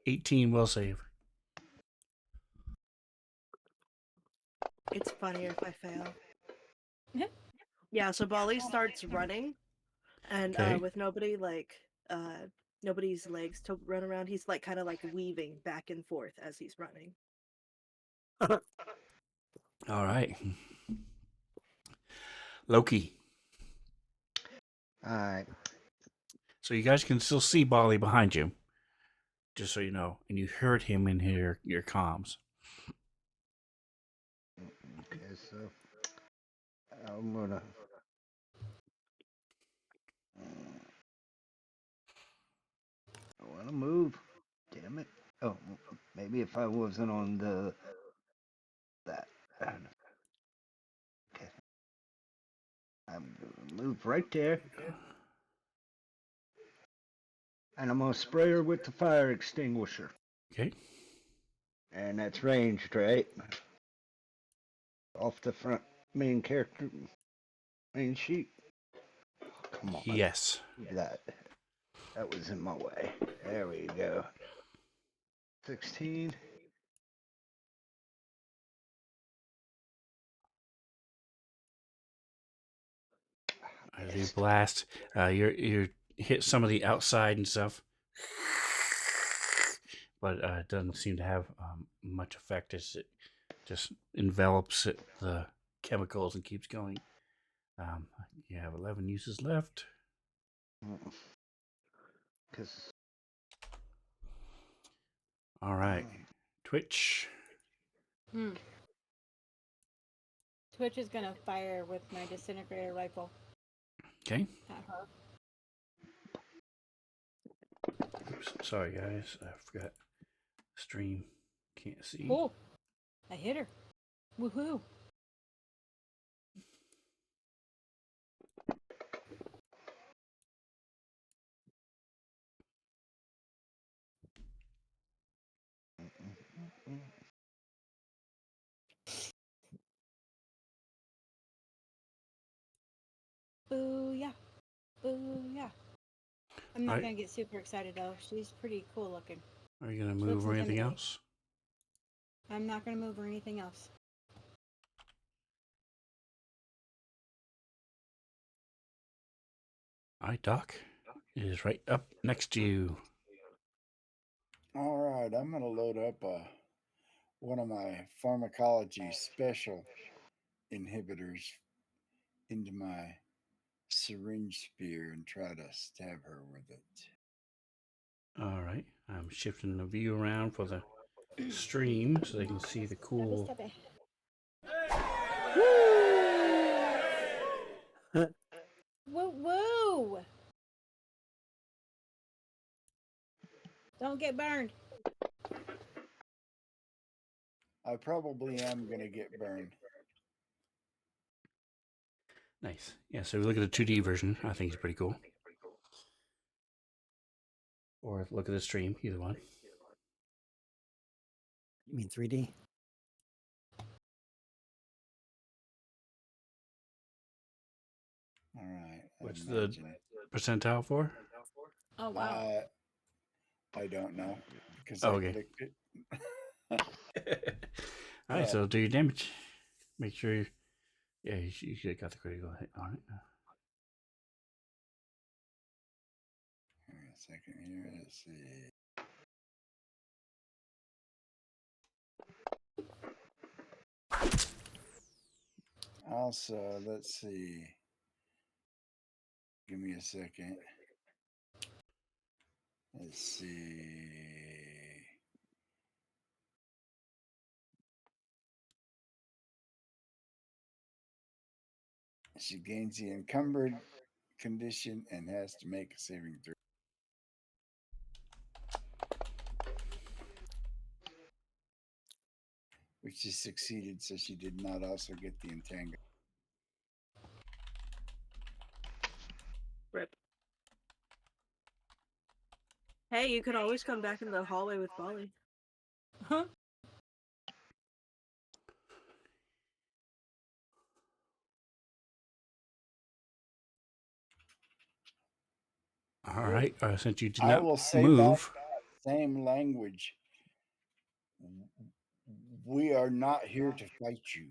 18 will save. It's funnier if I fail. Yeah, so Bali starts running, and Okay. with nobody's legs to run around, he's like kind of like weaving back and forth as he's running. All right. Loki. All right. So you guys can still see Bali behind you, just so you know, and you heard him in your comms. Okay, so I'm gonna. I want to move. Damn it. Oh, maybe if I wasn't on that. Okay. I'm gonna move right there. And I'm gonna spray her with the fire extinguisher. Okay. And that's ranged, right? Off the front main character main sheet. Come on. Yes. That was in my way. There we go. 16. As you blast, you hit some of the outside and stuff, but it doesn't seem to have much effect as it just envelops the chemicals and keeps going. You have 11 uses left. Because All right, Twitch. Twitch is gonna fire with my disintegrator rifle Okay. at her. Oops. Sorry, guys. I forgot. Stream. Can't see. Oh, I hit her. Woohoo! Booyah! Booyah! I'm All not right. gonna get super excited though. She's pretty cool looking. Are you gonna She move looks or anything intimidating. else? I'm not gonna move or anything else. All right, Doc is right up next to you. All right, I'm going to load up one of my pharmacology special inhibitors into my syringe spear and try to stab her with it. All right. I'm shifting the view around for the stream so they can see the cool. Stabby, Huh. Woo woo! Don't get burned. I probably am going to get burned. Nice. Yeah, so if you look at the 2D version, I think it's pretty cool. Or look at the stream, either one. You mean 3D? All right. What's imagine. the percentile for? Oh wow. I don't know because Oh, I okay. clicked it. All right, so do your damage. Make sure you should have got the critical hit on it. Here, a second here. Let's see. Also, let's see. Give me a second. Let's see. She gains the encumbered condition and has to make a saving throw. Which she succeeded, so she did not also get the entangle. Rip. Hey, you could always come back in the hallway with Bali. Huh? right. Since you did I not will say move, that same language. We are not here to fight you.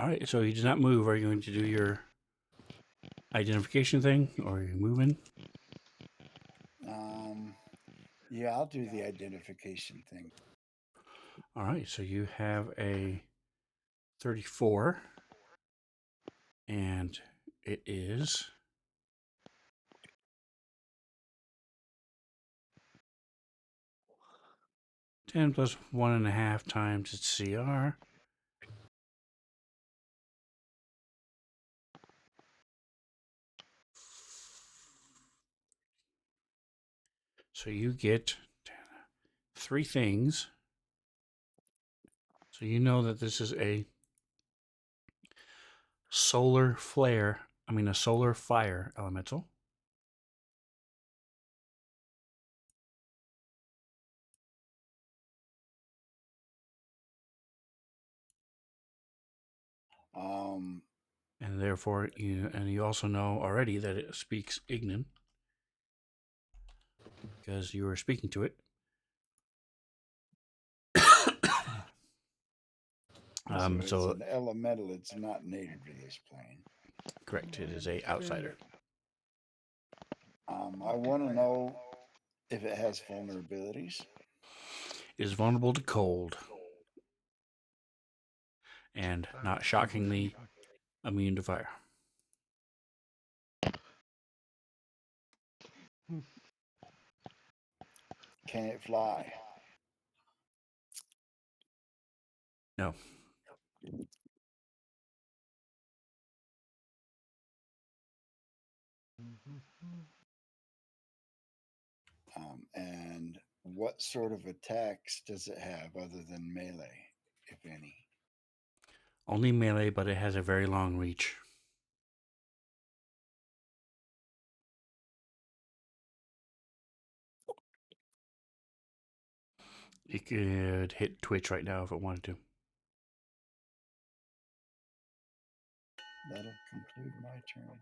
all right. So he does not move. Are you going to do your identification thing, or are you moving? Yeah, I'll do the identification thing. All right. So you have a 34, and it is 10 plus 1.5 times its CR. So you get 3 things. So you know that this is a solar flare, a solar fire elemental. Um, And therefore, you also know already that it speaks Ignan because you were speaking to it. so it's So an elemental. It's not native to this plane. correct, it is a outsider. I want to know if it has vulnerabilities. It is vulnerable to cold, and not shockingly, immune to fire. Can it fly? No. And what sort of attacks does it have other than melee, if any? Only melee, but it has a very long reach. It could hit Twitch right now if it wanted to. That'll conclude my turn.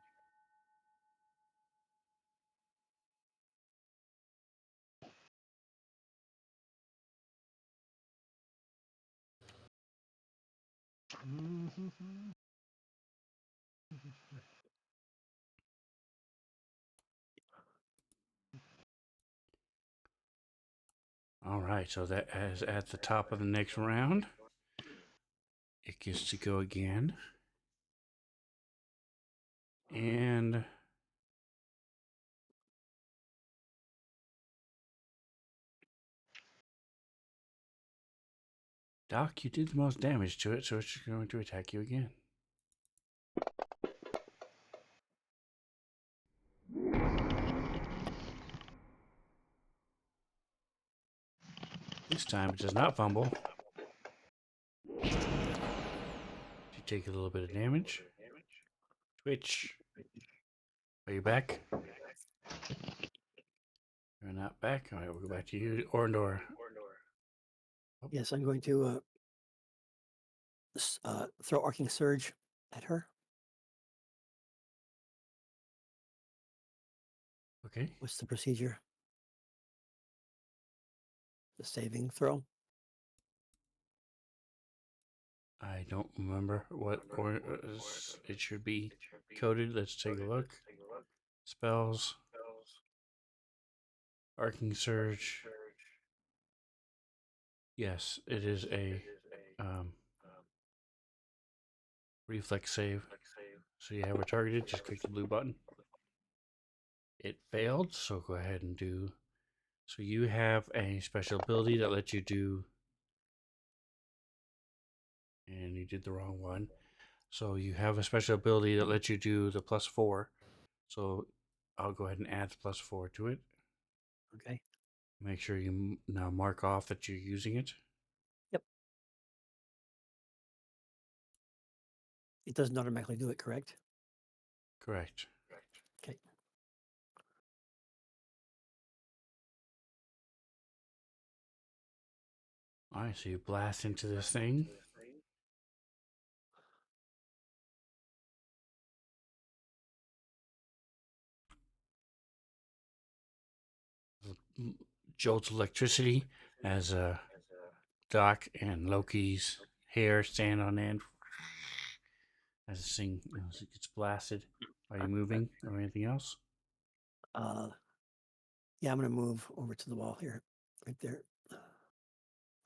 All right, so that is at the top of the next round. It gets to go again. And Doc, you did the most damage to it, so it's going to attack you again. This time it does not fumble. You take a little bit of damage. Twitch. Are you back? You're not back. All right, we'll go back to you, Orndor. Yes, I'm going to throw Arcing Surge at her. Okay. What's the procedure? The saving throw? I don't remember what or it should be coded. Let's take a look. Spells. Arcing Surge. Yes, it is a reflex save. So you have it targeted, just click the blue button. It failed, so go ahead and do. So you have a special ability that lets you do, and you did the wrong one. So you have a special ability that lets you do the +4. So I'll go ahead and add the +4 to it. Okay. Make sure you now mark off that you're using it. It doesn't automatically do it, correct? Correct. Okay. All right, so you blast into this thing. Jolts electricity as Doc and Loki's hair stand on end as this thing as it gets blasted. Are you moving or anything else? Yeah, I'm going to move over to the wall here, right there,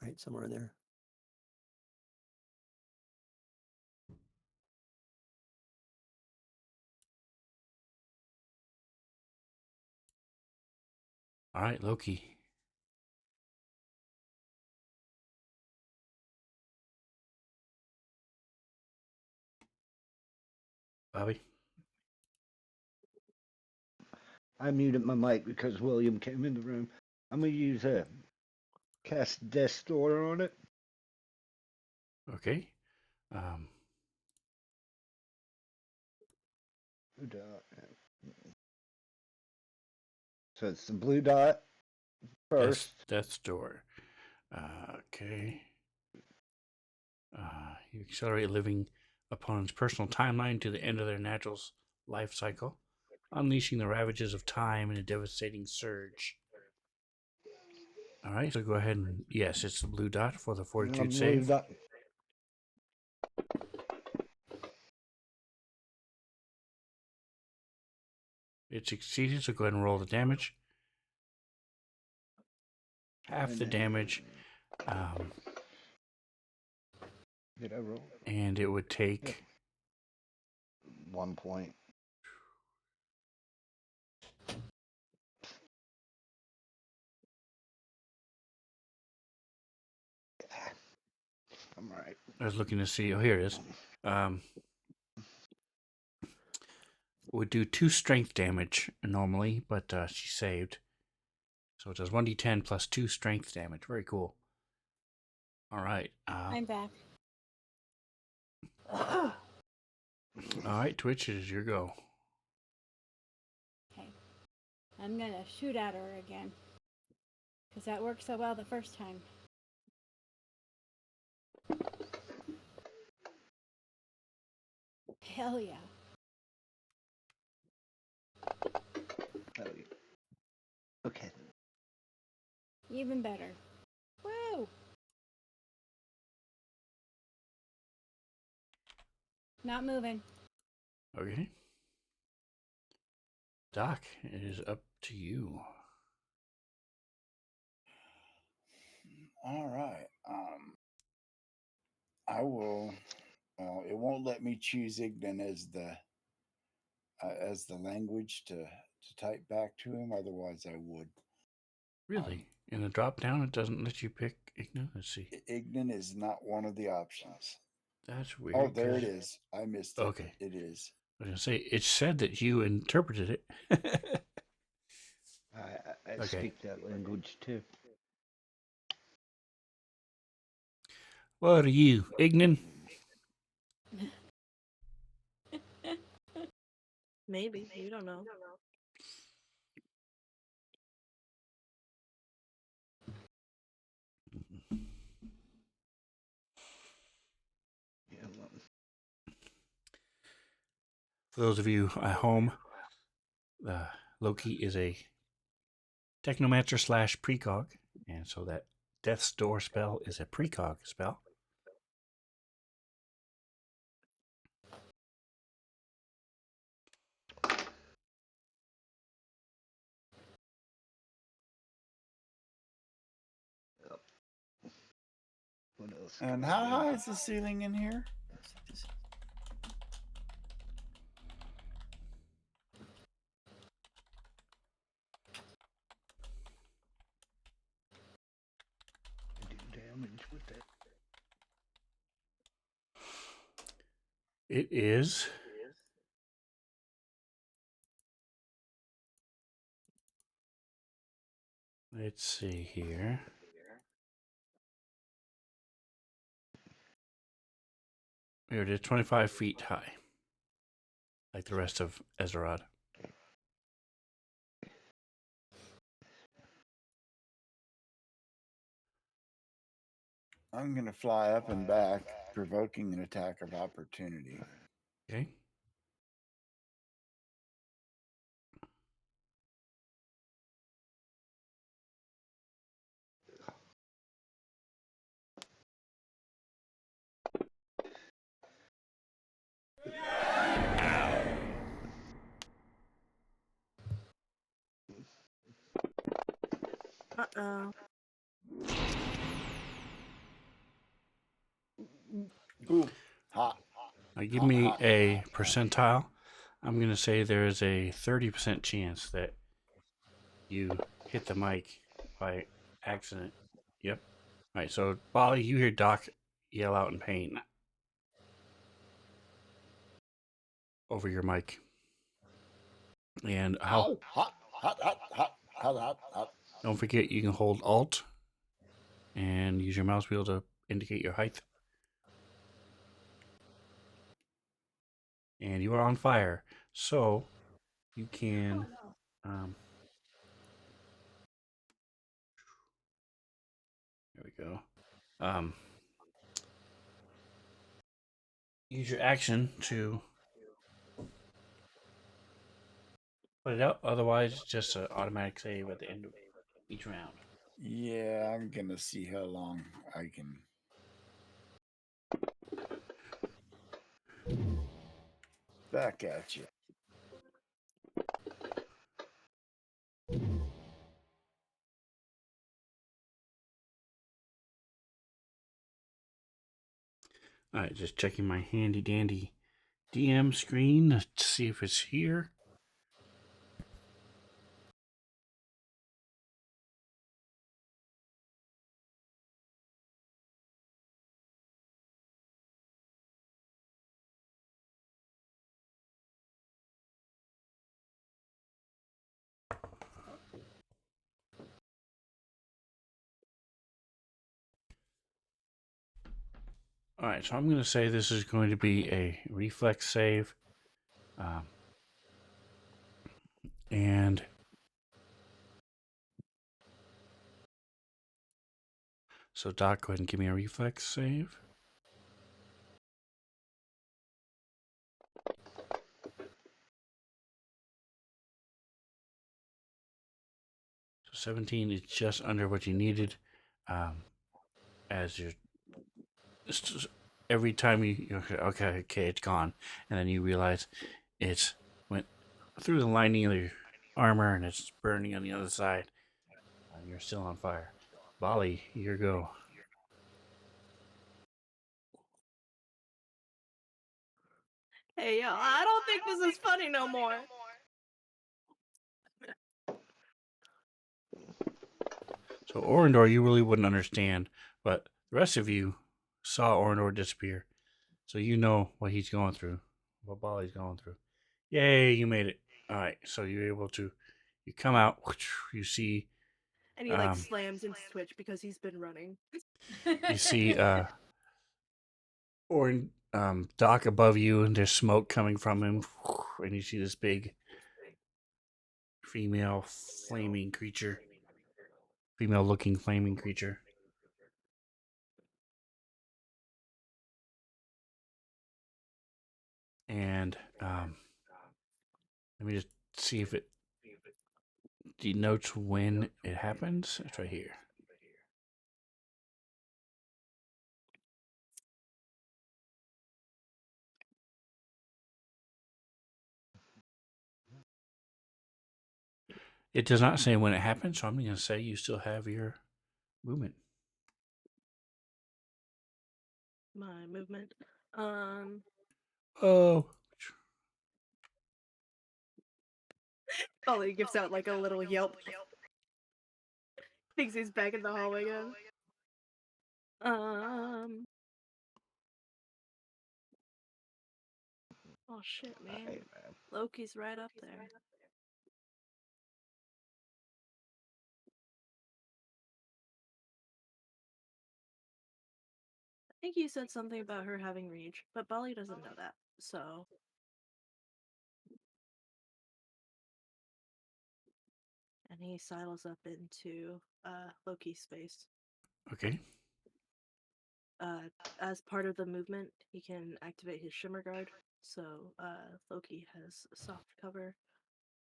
right somewhere in there. All right, Loki. Bobby. I muted my mic because William came in the room. I'm gonna use a cast Death Door on it. Okay. Blue dot. So it's the blue dot first. Death's Door. Okay. You accelerate living opponent's personal timeline to the end of their natural life cycle, unleashing the ravages of time in a devastating surge. All right, so go ahead and yes, it's the blue dot for the fortitude Blue save. dot. It succeeded, so go ahead and roll the damage. Half the damage. Did I roll? And it would take 1 point. I'm right. I was looking to see. Oh, here it is. Would do 2 strength damage normally, but she saved. So it does 1d10 plus 2 strength damage. Very cool. All right. I'm back. All right, Twitch, it is your go. Okay. I'm gonna shoot at her again. Because that worked so well the first time. Hell yeah. Okay. Even better. Woo! Not moving. Okay. Doc, it is up to you. All right. I will. Well, it won't let me choose Ignan as the language to type back to him. Otherwise, I would. Really? In the drop down, it doesn't let you pick Igna? Let's see. Ignan is not one of the options. That's weird. Oh, there it is. I missed it. Okay. It is. I was going to say, it said that you interpreted it. I Okay. speak that language too. What are you, Ignan? Maybe. You don't know. Yeah, well, For those of you at home, Loki is a technomancer / precog, and so that Death's Door spell is a precog spell. what else? And how high is the ceiling in here? Do damage with that. It is. Let's see here. Here it is, 25 feet high, like the rest of Ezerod. I'm going to fly up and back, provoking an attack of opportunity. Okay. Uh-oh. Ooh, hot. Now give Hot, me hot. a percentile. I'm going to say there is a 30% chance that you hit the mic by accident. Yep. All right, so Bali, you hear Doc yell out in pain over your mic. And how? Ow, hot, hot, hot, hot, hot, hot, hot. Don't forget you can hold Alt and use your mouse wheel to indicate your height. And you are on fire, so you can. There we go. Use your action to put it out. Otherwise, it's just an automatic save at the end of each round. Yeah, I'm going to see how long I can. Back at you. All right, just checking my handy dandy DM screen to see if it's here. All right, so I'm going to say this is going to be a reflex save. And so, Doc, go ahead and give me a reflex save. So 17 is just under what you needed. As you're every time you okay, it's gone, and then you realize it went through the lining of your armor and it's burning on the other side. You're still on fire. Bali, your go. Hey, yo, I don't think this is funny no more. So Orindor, you really wouldn't understand, but the rest of you saw Orindor disappear, so you know what he's going through, what Bali's going through. Yay, you made it! All right, so you're able to, you come out, you see, And he like slams into Twitch because he's been running. you see, Doc above you, and there's smoke coming from him, and you see this big female flaming creature, female-looking flaming creature. And let me just see if it denotes when it happens. It's right here. It does not say when it happens, so I'm going to say you still have your movement. My movement. Oh. Ollie gives out like a little yelp. Thinks he's back in the hallway again. Oh shit, man. Hey, man. Loki's right up there. think you said something about her having reach, but Bali doesn't know that, so. And he sidles up into Loki's space. Okay. As part of the movement, he can activate his Shimmer Guard, so Loki has soft cover,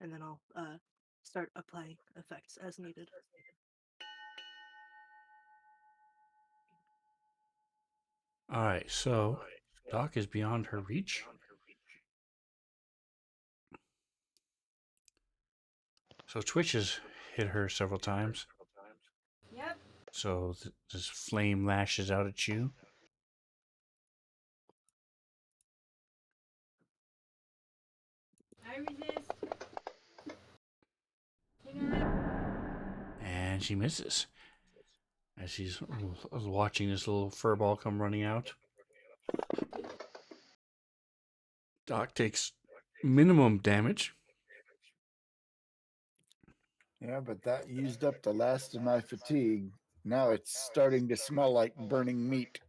and then I'll start applying effects as needed. All right. So Doc is beyond her reach. So Twitch has hit her several times. Yep. So this flame lashes out at you. I resist. Hang on. And she misses. As she's watching this little fur ball come running out. Doc takes minimum damage. Yeah, but that used up the last of my fatigue. Now it's starting to smell like burning meat.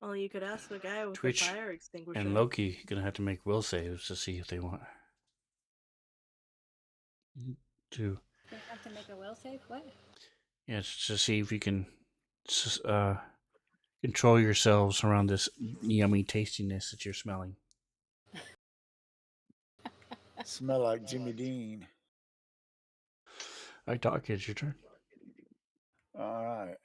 Well, you could ask the guy with Twitch the fire extinguisher. and Loki gonna have to make will saves to see if they want to. They have to make a will save? What? Yeah, to see if you can control yourselves around this yummy tastiness that you're smelling. Smell like Jimmy Dean. All right, Doc, it's your turn. All right.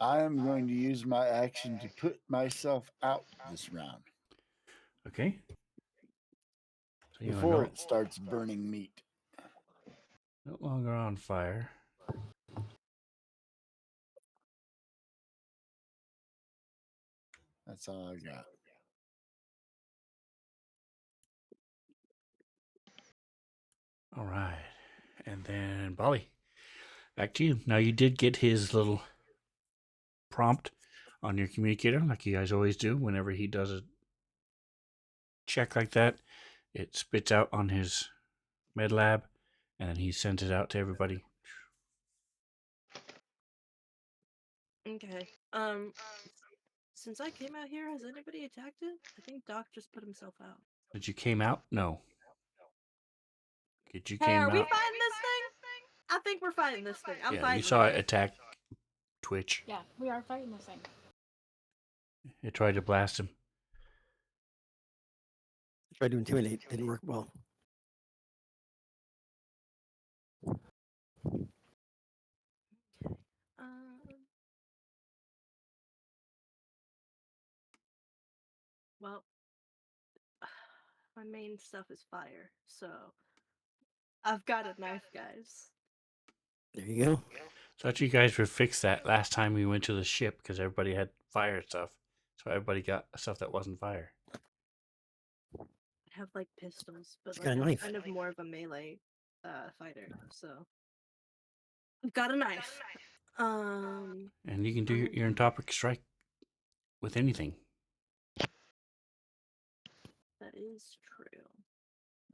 I am going to use my action to put myself out this round Okay. So you are before it starts burning meat. no longer on fire. That's all I got. All right. And then Bali, back to you. Now you did get his little prompt on your communicator, like you guys always do. Whenever he does a check like that, it spits out on his med lab, and then he sends it out to everybody. Okay. Since I came out here, has anybody attacked it? I think Doc just put himself out. Did you came out? No. Did you Hey, came are we out? fighting this thing? I think we're fighting this thing. I'm Yeah, fighting you saw it. it attack Twitch. Yeah, we are fighting this thing. It tried to blast him. Tried to intimidate, didn't work well. Um, well, my main stuff is fire, so I've got a knife, guys. There you go. So after you guys would fix that last time we went to the ship because everybody had fire stuff. So everybody got stuff that wasn't fire. I have like pistols, but He's like got a I'm knife. kind of more of a melee fighter, so I've got a knife. And you can do your entropic strike with anything. That is true.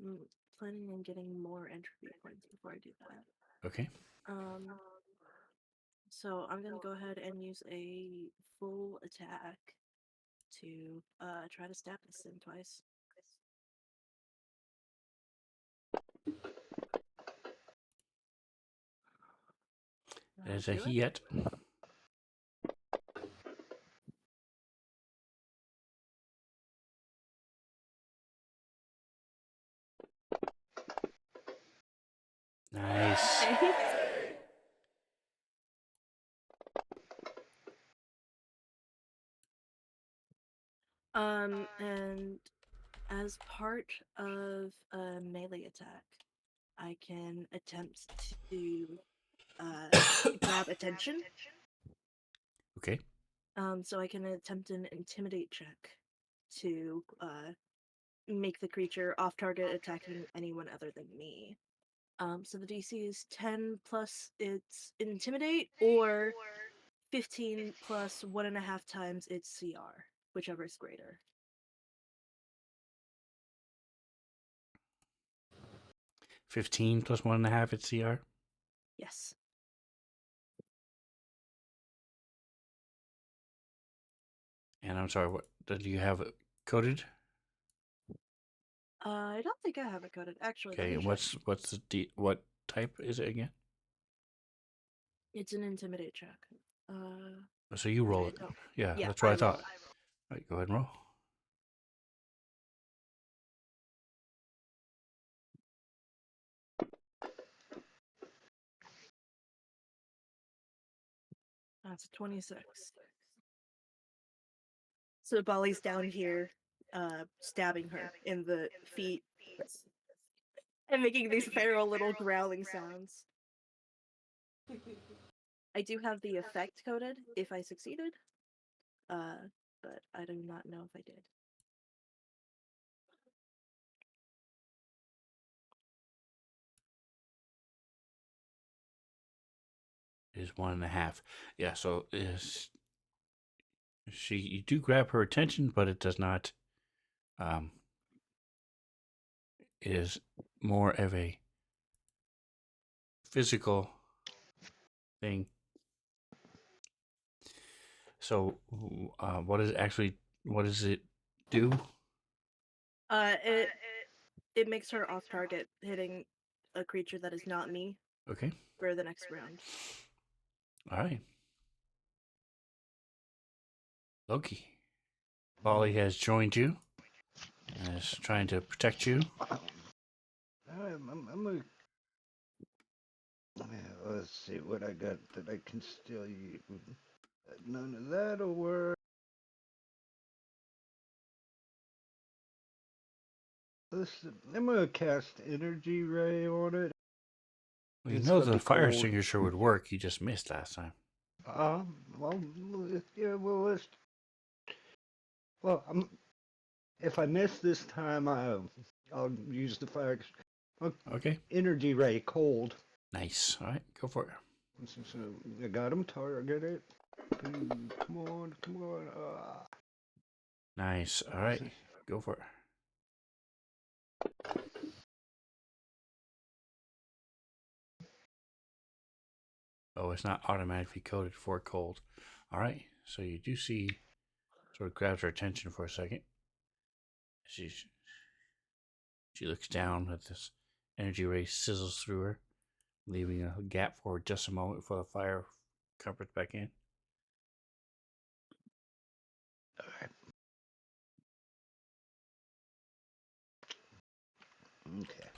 I'm planning on getting more entropy points before I do that. Okay. So I'm gonna go ahead and use a full attack to try to stab this thing twice. There's a Do it. hit. Nice. And as part of a melee attack, I can attempt to grab attention. Okay. So I can attempt an intimidate check to make the creature off target attacking anyone other than me. So the DC is 10 plus its intimidate or 15 plus 1.5 times its CR, whichever is greater. 15 plus 1.5 at CR. Yes. And I'm sorry, what do you have it coded? I don't think I have it coded. Actually, let Okay, me and check. what's what type is it again? It's an intimidate check. So you roll I it. don't. Yeah, Yeah, that's what I I roll thought. it. All right, go ahead and roll. That's a 26. So Bali's down here, stabbing her in the feet and making these feral little growling sounds. I do have the effect coded if I succeeded, but I do not know if I did. It is 1.5. Yeah, so is you do grab her attention, but it does not. Um, it is more of a physical thing. So, what is actually what does it do? It makes her off target, hitting a creature that is not me Okay, for the next round. all right. Loki, Bali has joined you and is trying to protect you. I'm gonna. Let's see what I got that I can still use. None of that'll work. Listen, I'm gonna cast energy ray on it. Well, you It's know gonna the be fire cold. extinguisher would work. You just missed last time. Well, yeah, well, if I miss this time, I'll use the fire. Well, Okay, energy ray, cold. nice. All right, go for it. So I got him targeted. Come on, come on. Nice. All right, go for it. Oh, it's not automatically coded for cold. All right, so you do see, sort of grabs her attention for a second. She looks down at this energy ray sizzles through her, leaving a gap for just a moment before the fire covers back in. Okay.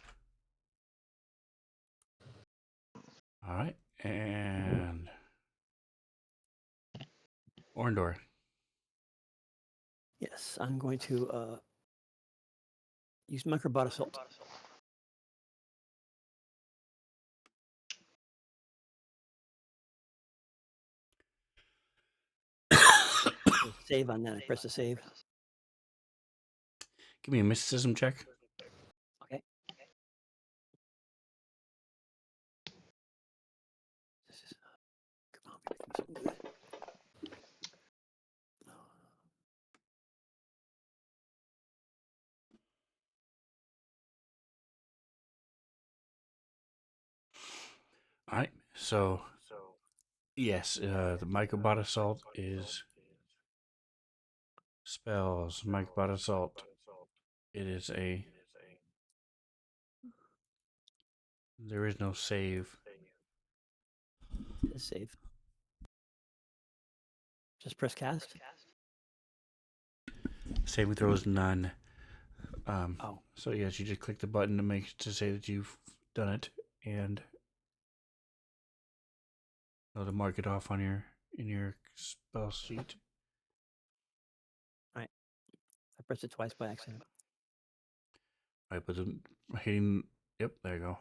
All right, and Orndor. Yes, I'm going to use microbot assault. Save on that. I press the save. Give me a mysticism check. Okay. This is, come on, maybe do something good. All right, so yes, the microbot assault is spells. Microbot assault. It is a. There is no save. Just save. Just press cast. Saving throws none. Oh, So yes, you just click the button to say that you've done it, and to mark it off on your spell sheet. I pressed it twice by accident. Right, but the hitting. Yep, there you go.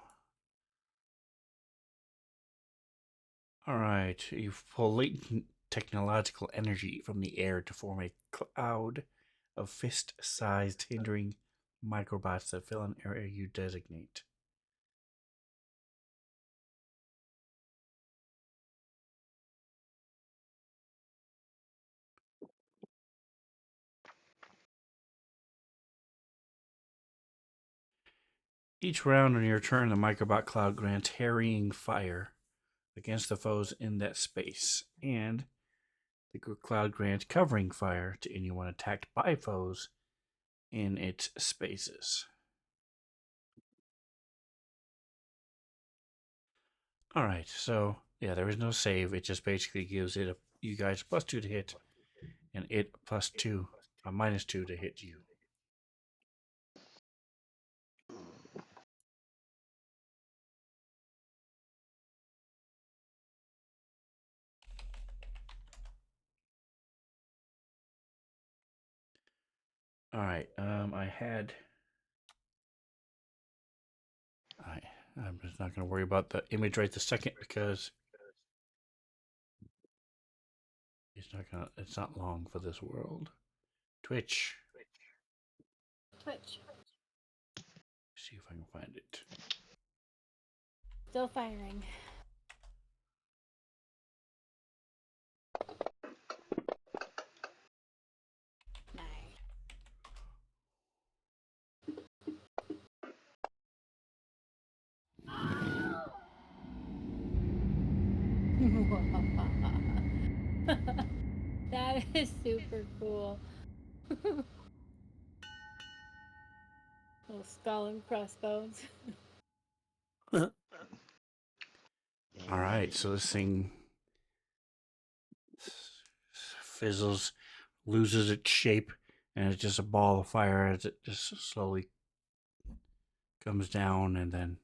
All right, you pull latent technological energy from the air to form a cloud of fist-sized hindering microbots that fill an area you designate. Each round on your turn, the microbot cloud grants harrying fire against the foes in that space, and The cloud grants covering fire to anyone attacked by foes in its spaces. Alright, so yeah, there is no save. It just basically gives it you guys +2 to hit, and it +2, -2 to hit you. Alright, I'm just not going to worry about the image right this second because it's not long for this world. Twitch. Twitch. See if I can find it. Still firing. Nice. That is super cool. Little skull and crossbones. Alright, so this thing fizzles, loses its shape, and it's just a ball of fire as it just slowly comes down and then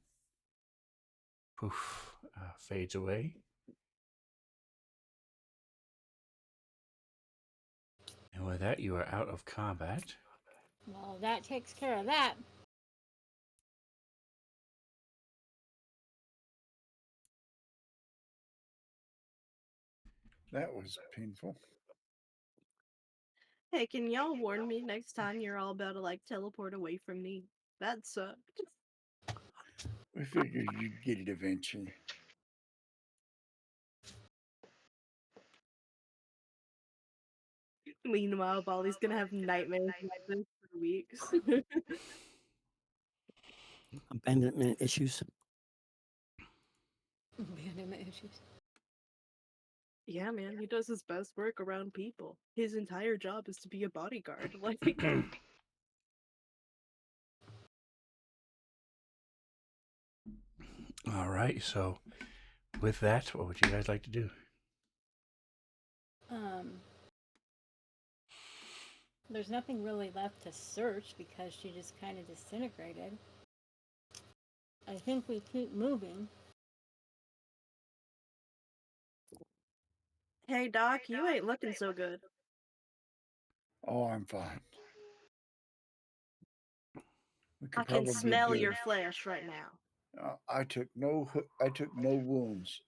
poof, fades away. And with that, you are out of combat. Well, that takes care of that. That was painful. Hey, can y'all warn me next time you're all about to like teleport away from me? That sucked. We figured you'd get it eventually. Meanwhile, Bolly's gonna have nightmares like this for weeks. Abandonment issues. Abandonment issues. Yeah, man, he does his best work around people. His entire job is to be a bodyguard. Like, All right, so with that, what would you guys like to do? There's nothing really left to search because she just kind of disintegrated. I think we keep moving. hey, Doc, you ain't looking so good. Oh, I'm fine. We could I can probably smell do. your flesh right now. I took no wounds.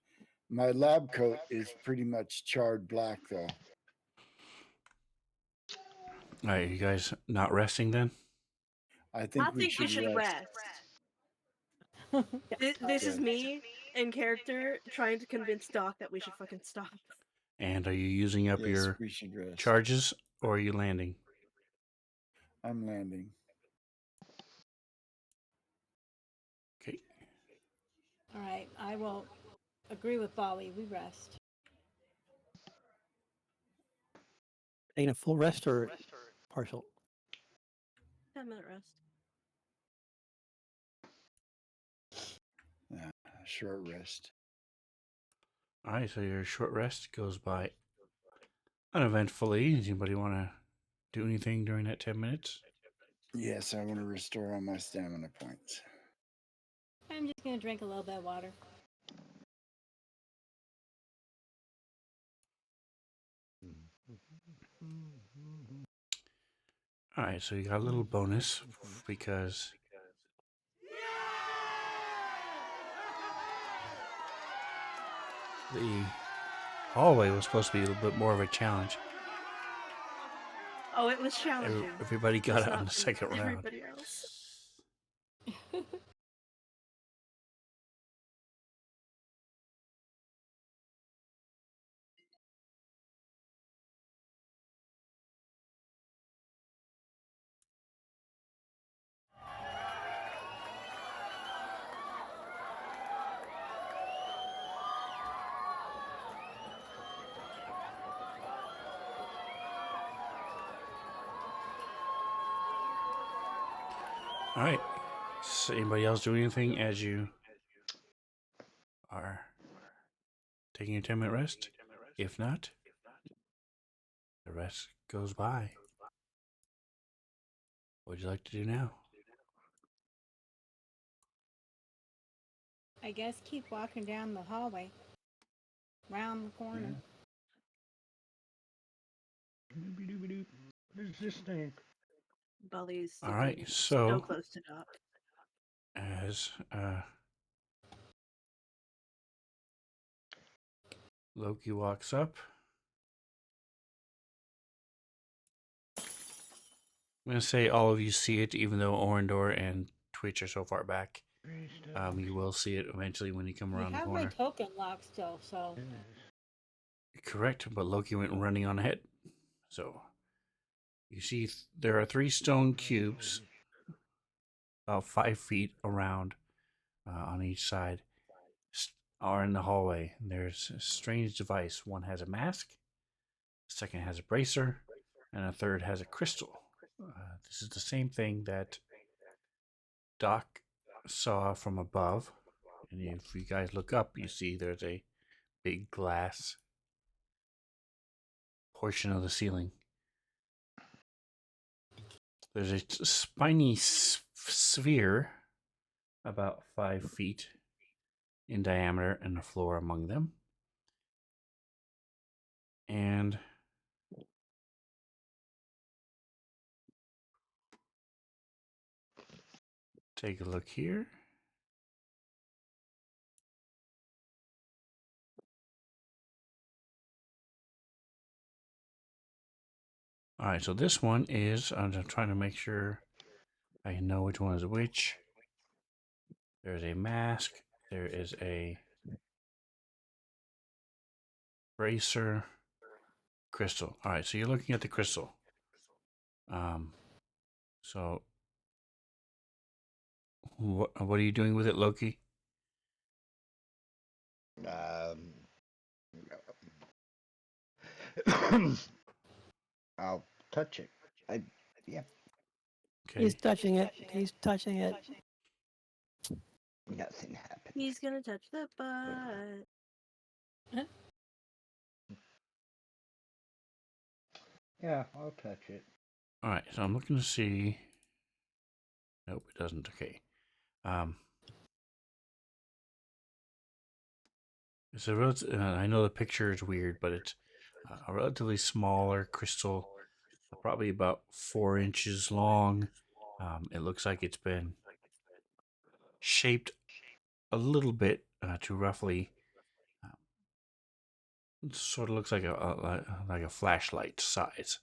My lab coat is pretty much charred black, though. All right, you guys not resting then? I I think we think we should should rest. This is Yes. me in character trying to convince Doc that we should fucking stop. And are you using up Yes, your we should rest. charges or are you landing? I'm landing. Okay. All right, I will agree with Bali. We rest. Taking a full rest or partial? 10-minute rest. Short rest. All right, so your short rest goes by uneventfully. Does anybody want to do anything during that 10 minutes? Yes, I want to restore all my stamina points. I'm just gonna drink a little bit of water. All right, so you got a little bonus because the hallway was supposed to be a little bit more of a challenge. Oh, it was challenging. Everybody got Just it on not the for second round. everybody else. All right. Does anybody else do anything as you are taking a 10-minute rest? If not, the rest goes by. What would you like to do now? I guess keep walking down the hallway, round the corner. Doobie-doobie-doo. Where's this thing? Bolly's All looking right, so so close to Doc. as Loki walks up, I'm going to say all of you see it, even though Orindor and Twitch are so far back. You will see it eventually when you come I around the have my corner. token locked still, so Correct, but Loki went running on ahead. So you see there are 3 stone cubes, about 5 feet around on each side, are in the hallway. There's a strange device. One has a mask, the second has a bracer, and a third has a crystal. This is the same thing that Doc saw from above. And if you guys look up, you see there's a big glass portion of the ceiling. There's a spiny sphere about 5 feet in diameter and the floor among them. And take a look here. All right, so this one is, I'm just trying to make sure I know which one is which. There's a mask, there is a bracer, crystal. All right, so you're looking at the crystal. So what are you doing with it, Loki? I'll touch it. Yeah, Okay. He's touching it. He's touching it. nothing happened. He's gonna touch the butt. Yeah, I'll touch it. All right, so I'm looking to see. Nope, it doesn't. Okay. It's a I know the picture is weird, but it's a relatively smaller crystal, probably about 4 inches long. It looks like it's been shaped a little bit to roughly, sort of looks like a flashlight size,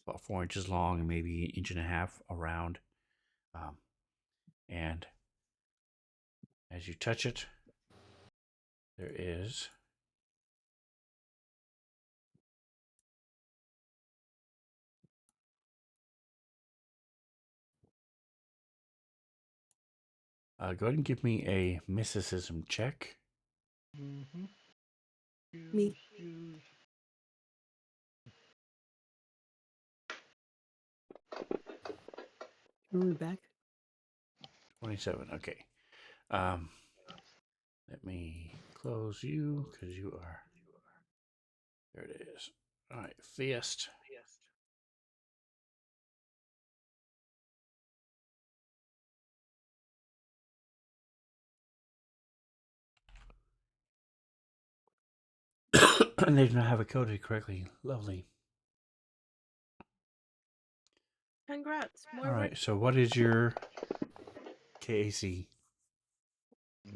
about 4 inches long and maybe an inch and a half around. And as you touch it, there is go ahead and give me a mysticism check. Mm-hmm. Me. Move back. 27. Okay. Let me close you because you are. There it is. All right, Fiest. And they do not have it coded correctly. Lovely. Congrats, more All work. right, so what is your KAC?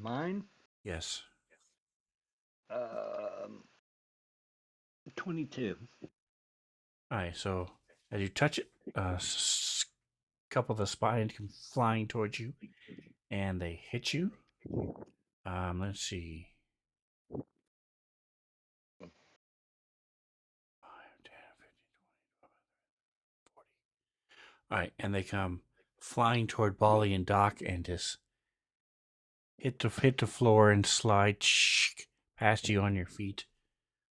Mine? Yes. 22. All right, so as you touch it, a couple of the spines come flying towards you, and they hit you. Let's see. 5, 10, 15, 20, 40. All right, and they come flying toward Bali and Doc and just hit the floor and slide past you on your feet.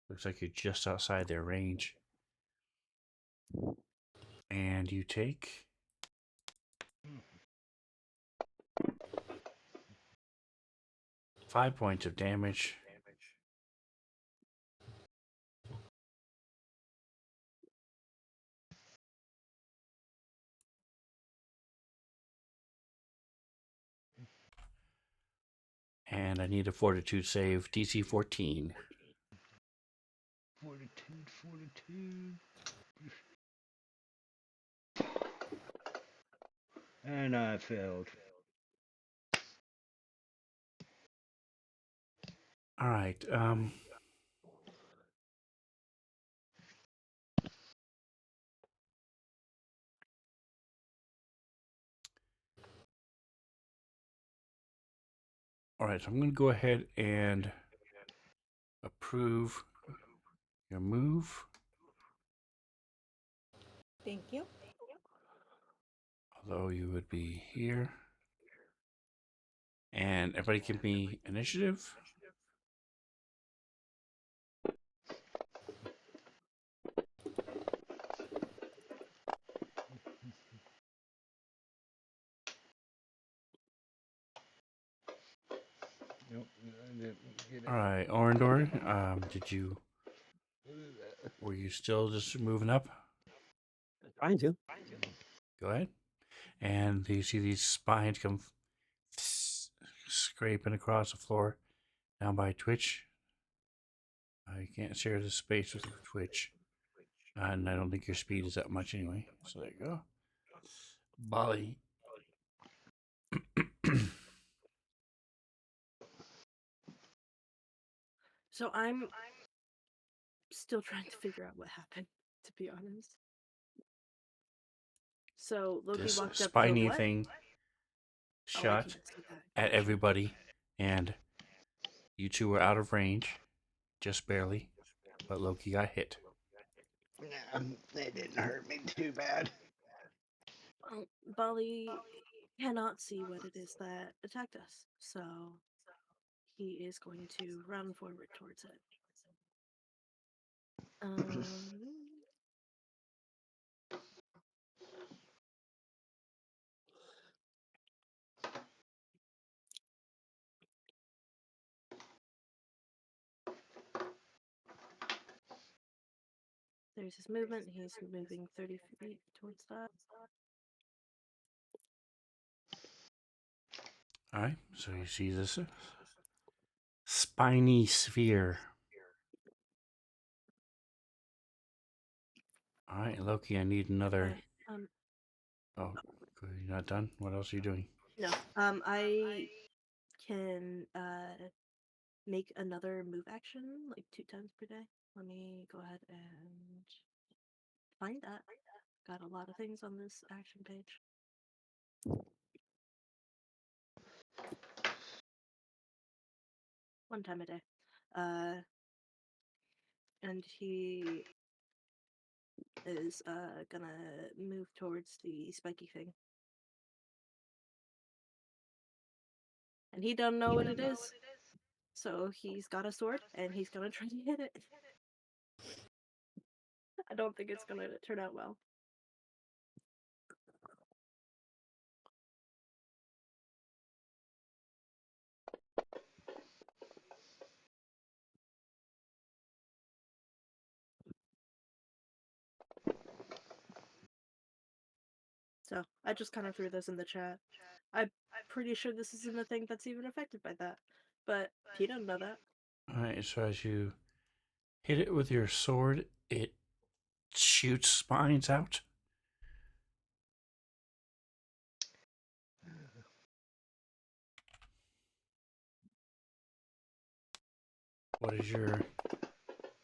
Looks like you're just outside their range. And you take 5 points of damage. And I need a fortitude save, DC 14. Fortitude. And I failed. All right. All right, so I'm going to go ahead and approve your move. Thank you. Although you would be here. And everybody give me initiative. Nope, I didn't get it. All right, Orindor, were you still just moving up? Trying to. Go ahead. And do you see these spines come scraping across the floor down by Twitch? You can't share the space with Twitch. And I don't think your speed is that much anyway. So there you go. Bali. So I'm still trying to figure out what happened, to be honest. So Loki This walked up to spiny what? thing Oh, I shot can see that. at Gotcha. everybody, and you two were out of range, just barely, but Loki got hit. They didn't hurt me too bad. Well, Bali cannot see what it is that attacked us, so he is going to run forward towards it. There's his movement. He's moving 30 feet towards that. All right, so you see this spiny sphere. All right, Loki, I need another. Oh, good, you're not done? What else are you doing? No. I can make another move action like 2 times per day. Let me go ahead and find that. Got a lot of things on this action page. One time a day. And he is gonna move towards the spiky thing. And he don't know what it is. So he's got a sword and he's gonna try to hit it. I don't think it's gonna turn out well. So I just kind of threw this in the chat. I'm pretty sure this isn't a thing that's even affected by that. But he doesn't know that. All right, so as you hit it with your sword, it shoots spines out. What is your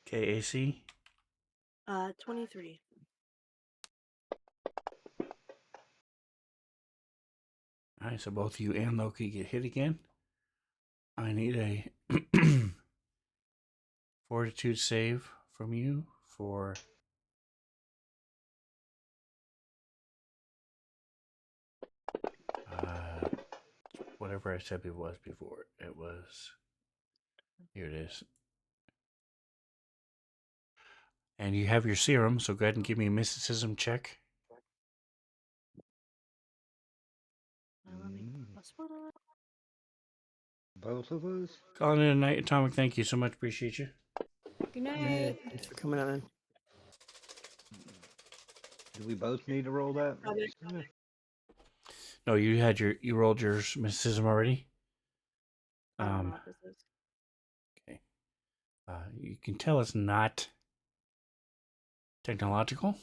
KAC? 23. All right, so both you and Loki get hit again. I need a fortitude save from you for whatever I said it was before. It was, here it is. And you have your serum, so go ahead and give me a mysticism check. Let me put +1 on. Both of us? Calling it a night, Atomic. Thank you so much. Appreciate you. Good night. Yeah, thanks for coming on. Do we both need to roll that? Probably. Yeah. No, you rolled your mysticism already. I don't know what this is. Okay. You can tell it's not technological.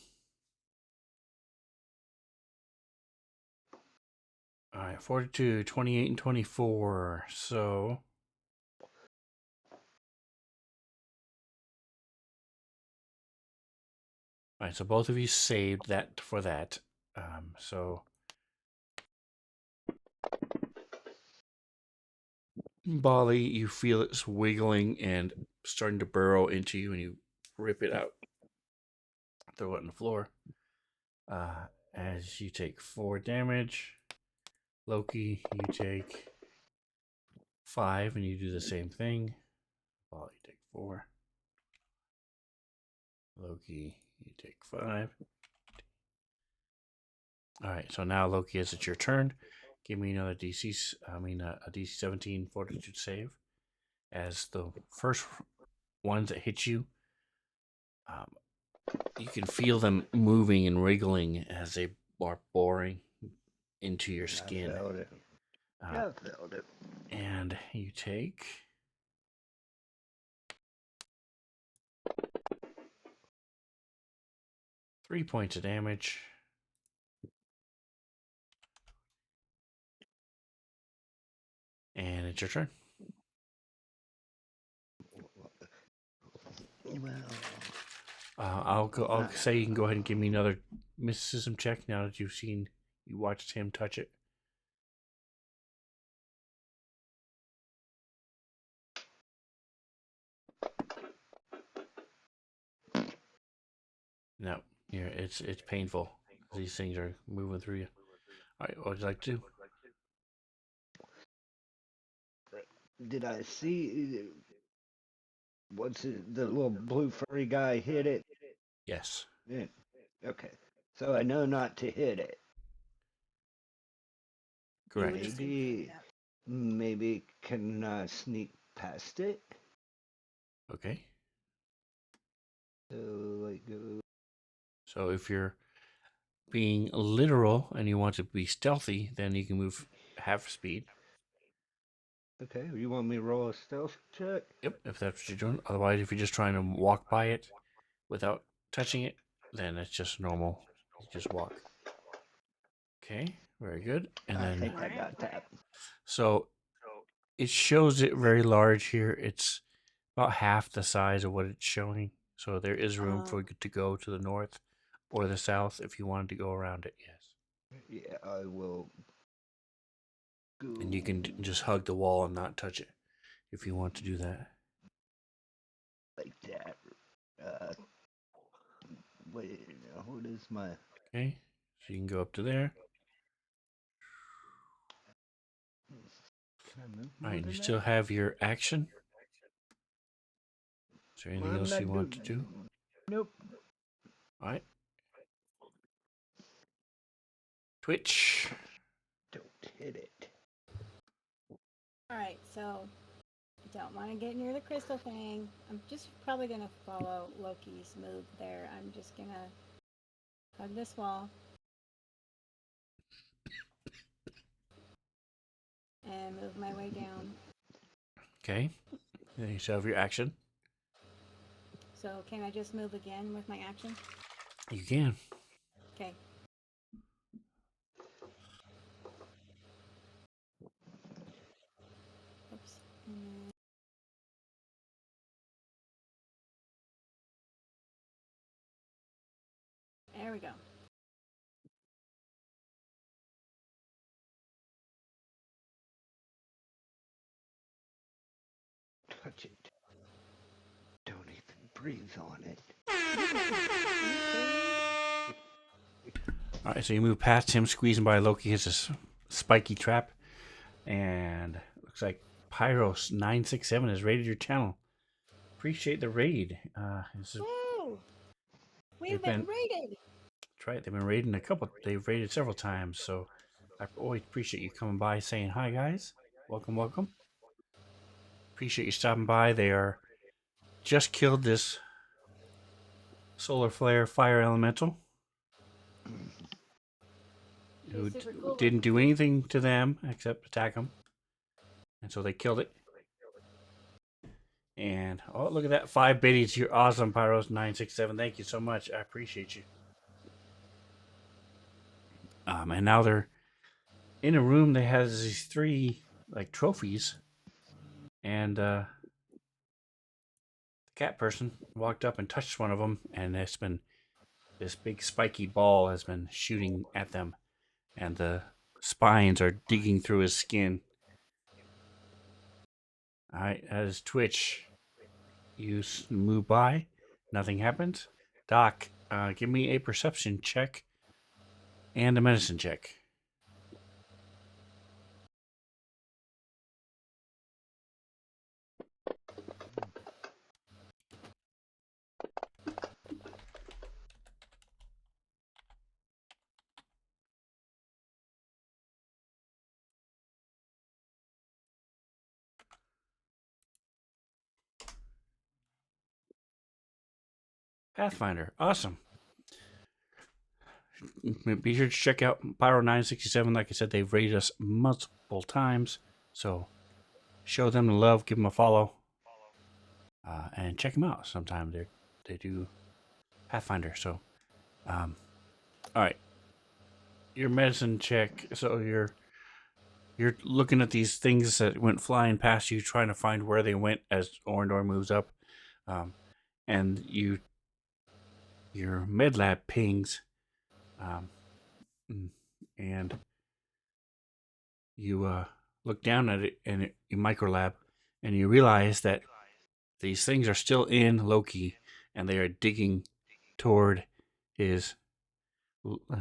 All right, 42, 28, and 24. So. All right, so both of you saved that for that. So. Bali, you feel it's wiggling and starting to burrow into you, and you rip it out. Throw it on the floor. As you take 4 damage. Loki, you take 5, and you do the same thing. Bali, you take 4. Loki, you take 5. All right, so now Loki, as it's your turn, give me another a DC 17 Fortitude save. As the first ones that hit you, you can feel them moving and wriggling as they are boring into your skin. I felt it. I felt it. And you take 3 points of damage. And it's your turn. Well, I'll say you can go ahead and give me another mysticism check now that you watched him touch it. No, yeah, it's painful. These things are moving through you. All right, what would you like to do? did I see what's it, the little blue furry guy hit it? Yes. Yeah. Okay. So I know not to hit it. You would Correct. assume, Maybe yeah. maybe can sneak past it. Okay. So like So if you're being literal and you want to be stealthy, then you can move half speed. okay, you want me to roll a stealth check? Yep, if that's what you're doing. Otherwise, if you're just trying to walk by it without touching it, then it's just normal. You just walk. Okay, very good. And I then, think I got that. so it shows it very large here. It's about half the size of what it's showing. So there is room for it to go to the north or the south if you wanted to go around it. Yes. Yeah, I will go And you can just hug the wall and not touch it if you want to do that. like that. Wait, what is my? Okay, so you can go up to there. Can I move All more right, than you that? still have your action. Is there anything I'm else not you want to do? Nope. All right. Twitch. Don't hit it. Alright, so I don't want to get near the crystal thing. I'm just probably going to follow Loki's move there. I'm just going to hug this wall and move my way down. Okay. Then you still have your action. So can I just move again with my action? You can. Okay. Oops. There we go. Touch it. Don't even breathe on it. All right, so you move past him, squeezing by Loki. Hits a spiky trap. And looks like Pyros967 has raided your channel. Appreciate the raid. Woo! We've They've been been raided! That's right. They've been raiding they've raided several times. So I always appreciate you coming by saying hi, guys. Welcome, welcome. appreciate you stopping by. They are just killed this solar flare fire elemental who She's super cool. didn't do anything to them except attack them, and so they killed it. And oh, look at that, 5 biddies. You're awesome, Pyros 967. Thank you so much. I appreciate you. And now they're in a room that has these 3 like trophies, and the cat person walked up and touched one of them, and it's been this big spiky ball has been shooting at them, and the spines are digging through his skin. All right, as Twitch, you move by, nothing happens. Doc, give me a perception check and a medicine check. Pathfinder, awesome. Be sure to check out Pyro 967. Like I said, they've rated us multiple times, so show them the love, give them a follow, and check them out. Sometime they do Pathfinder. So, all right, your medicine check. So you're looking at these things that went flying past you, trying to find where they went as Orndor moves up, and your med lab pings, and you look down at it in your micro lab, and you realize that these things are still in Loki, and they are digging toward his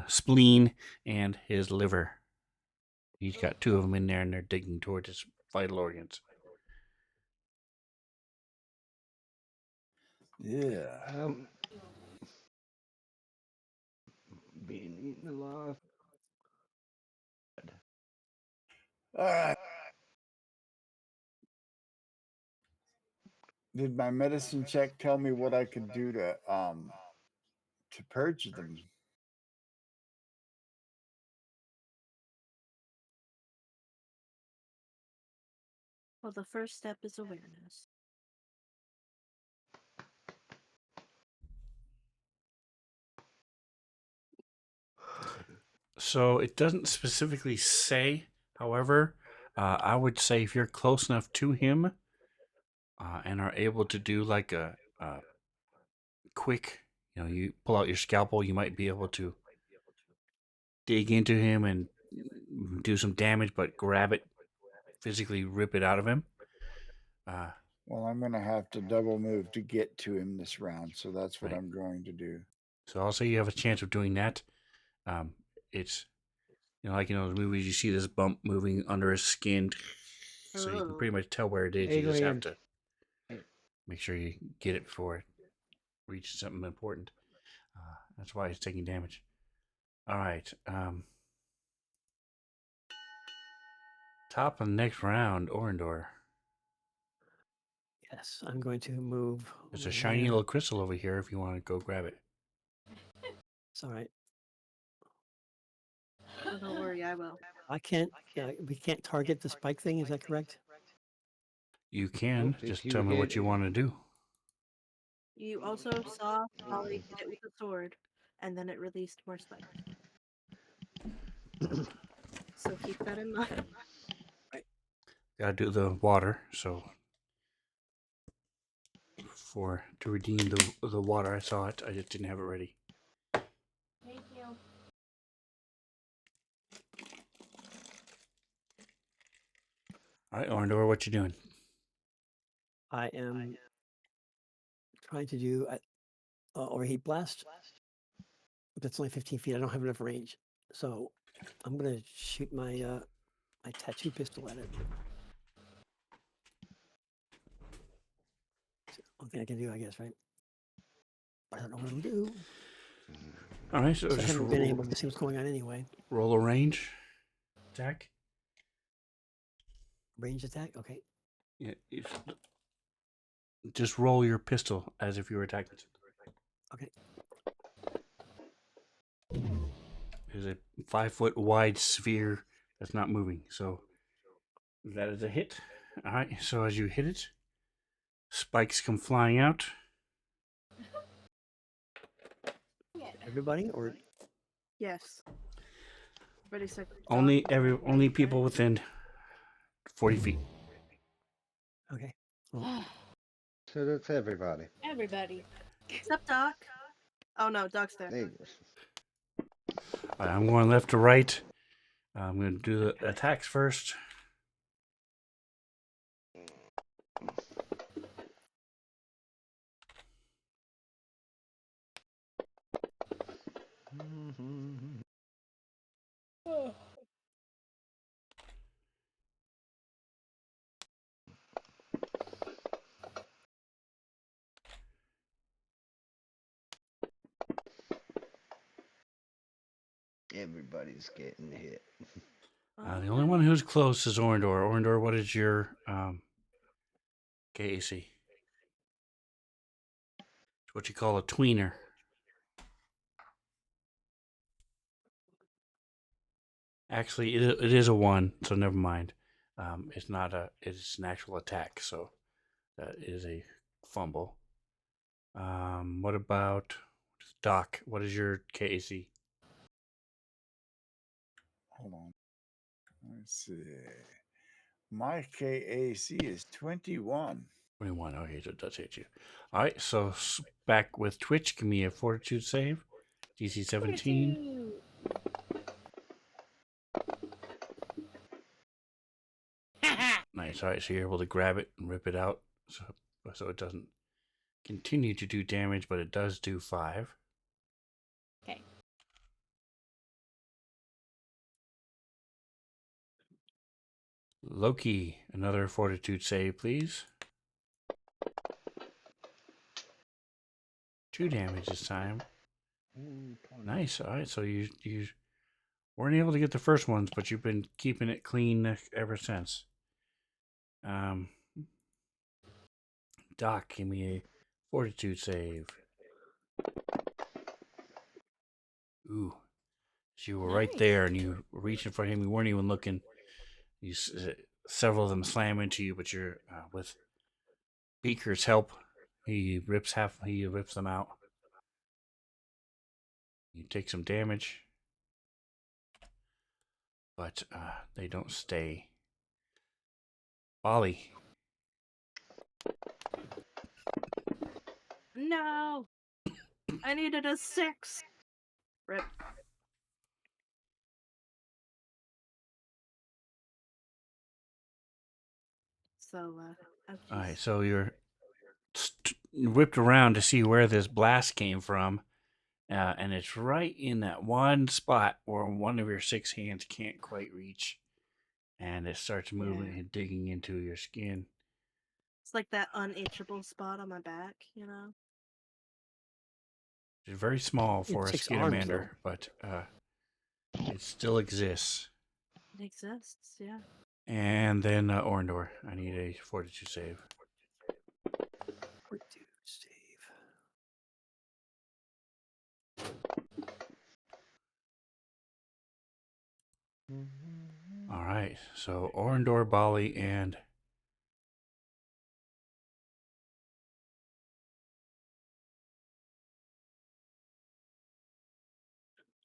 spleen and his liver. He's got 2 of them in there, and they're digging toward his vital organs. Yeah. Being eaten alive. All right. Did my medicine check tell me what I could do to purge them? Well, the first step is awareness. So it doesn't specifically say. However, I would say if you're close enough to him and are able to do like a quick, you pull out your scalpel, you might be able to dig into him and do some damage, but grab it, physically rip it out of him. Well, I'm going to have to double move to get to him this round, so that's what Right. I'm going to do. So I'll say you have a chance of doing that. It's like the movies, you see this bump moving under his skin, so you can pretty much tell where it is. You just have to make sure you get it before it reaches something important. That's why it's taking damage. All right. Top of the next round, Orndor. Yes, I'm going to move. There's over a shiny here. little crystal over here if you want to go grab it. It's all right. Oh, don't worry, I will. I can't. We can't target the spike thing. Is that correct? You can. Nope, if Just you tell me what hit you want to do. You also saw Holly hit it with a sword, and then it released more spikes. So keep that in mind. Gotta do the water, so to redeem the water, I saw it. I just didn't have it ready. Thank you. All right, Orndor, what you doing? I am trying to do overheat blast. That's only 15 feet. I don't have enough range, so I'm gonna shoot my my tattoo pistol at it. One thing I can do, I guess, right? I don't know what it'll do. All right, so I just haven't been able to see what's going on anyway. roll a range attack. Range attack. Okay. Just roll your pistol as if you were attacking. Okay. There's a 5-foot wide sphere that's not moving. So that is a hit. All right. So as you hit it, spikes come flying out. Everybody, or Yes. Everybody said Only people within 40 feet. okay. Well, So that's everybody. Everybody. except Doc. Oh no, Doc's there. There you go. All right, I'm going left to right. I'm going to do the attacks first. Everybody's getting hit. The only one who's close is Orndor. Orndor, what is your KAC? It's what you call a tweener. Actually, it is a 1, so never mind. It's not a. It's an actual attack, so that is a fumble. What about Doc? What is your KAC? Hold on. Let's see. My KAC is 21. 21. Okay, so it does hit you. All right, so back with Twitch. Give me a Fortitude save. DC 17. Fortitude. Nice. All right, so you're able to grab it and rip it out, so it doesn't continue to do damage, but it does do 5. Okay. Loki, another Fortitude save, please. 2 damage this time. Nice. All right, so you weren't able to get the first ones, but you've been keeping it clean ever since. Doc, give me a Fortitude save. Ooh, so you were right Nice. there, and you were reaching for him. You weren't even looking. Several of them slam into you, but you're with Beaker's help. He rips them out. You take some damage, but they don't stay. Ollie. No! I needed a 6! Rip. So, oh All right, jeez. so you're whipped around to see where this blast came from, and it's right in that one spot where one of your 6 hands can't quite reach, and it starts moving and digging into your skin. It's like that unitchable spot on my back, you know? It's very small for a 6 arms, though. skinamander, but it still exists. It exists, yeah. And then Orndor, I need a Fortitude save. Fortitude save. All right, so Orndor, Bali, and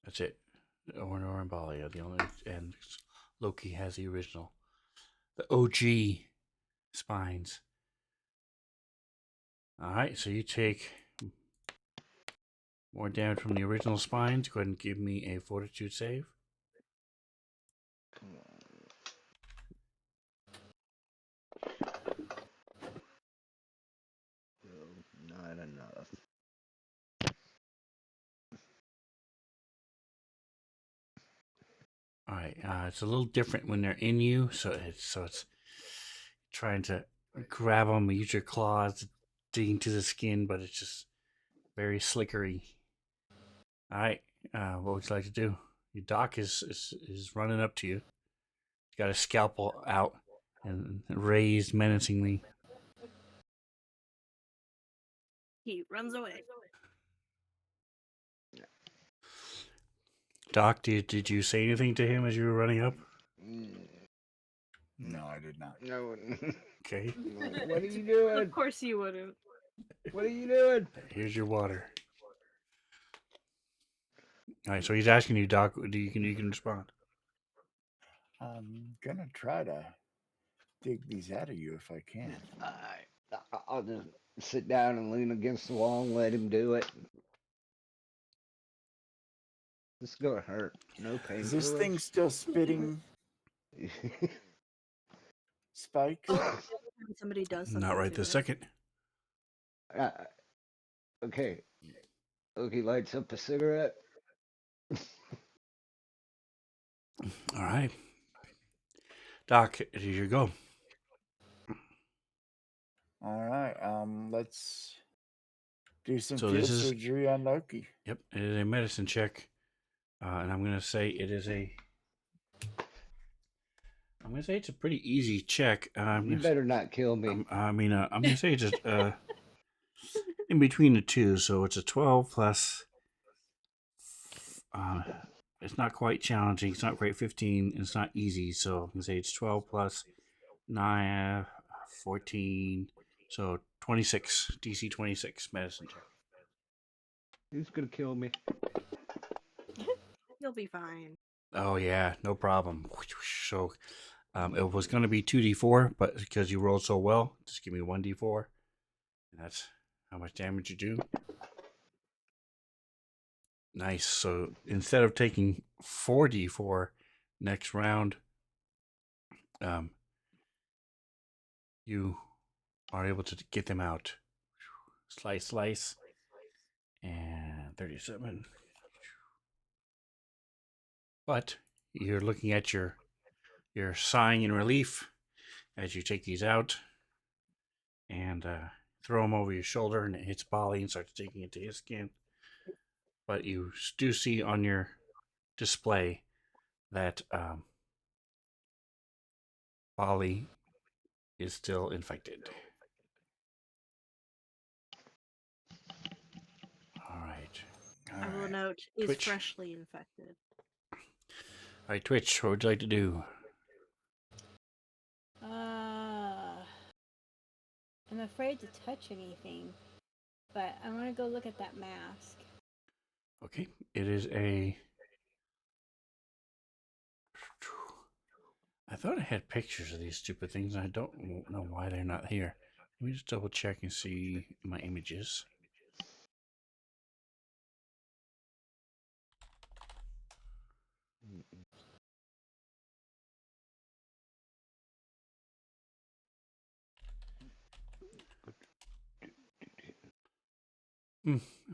that's it. Orndor and Bali are the only, and Loki has the original, the OG spines. All right, so you take more damage from the original spines. Go ahead and give me a Fortitude save. Come on. No, not enough. All right, it's a little different when they're in you, so it's trying to grab them, use your claws to dig into the skin, but it's just very slickery. All right, what would you like to do? Your Doc is running up to you. He's got a scalpel out. and raised menacingly. He runs away. Doc, did you say anything to him as you were running up? No, I did not. No. Okay, Like, what are you Of doing? course you wouldn't. What are you doing? here's your water. All right, so he's asking you, Doc. You can respond. I'm gonna try to dig these out of you if I can. I'll just sit down and lean against the wall and let him do it. This is gonna hurt. No Is this thing painkillers. still spitting spikes? When somebody does something Not right to this it. second. uh, okay. Loki lights up a cigarette. All right, Doc, here you go. All right. Let's do some So field this is surgery on Loki. Yep, it is a medicine check, and I'm gonna say it is a. I'm gonna say it's a pretty easy check. You better not kill me. I'm gonna say it's just in between the two, so it's a 12 plus. It's not quite challenging. It's not quite 15. It's not easy, so I'm gonna say it's 12 plus 9, 14, so 26. DC 26 medicine check. Who's gonna kill me? You'll be fine. Oh yeah, no problem. So it was going to be 2d4, but because you rolled so well, just give me 1d4. And that's how much damage you do. Nice. So instead of taking 4d4 next round, you are able to get them out. Slice, slice. And 37. But you're looking at you're sighing in relief as you take these out and throw them over your shoulder, and it hits Bali and starts digging into his skin. But you do see on your display that Bali is still infected. All right. I will note is Twitch. freshly infected. All right, Twitch, what would you like to do? I'm afraid to touch anything, but I want to go look at that mask. Okay, it is a. I thought I had pictures of these stupid things. I don't know why they're not here. Let me just double check and see my images.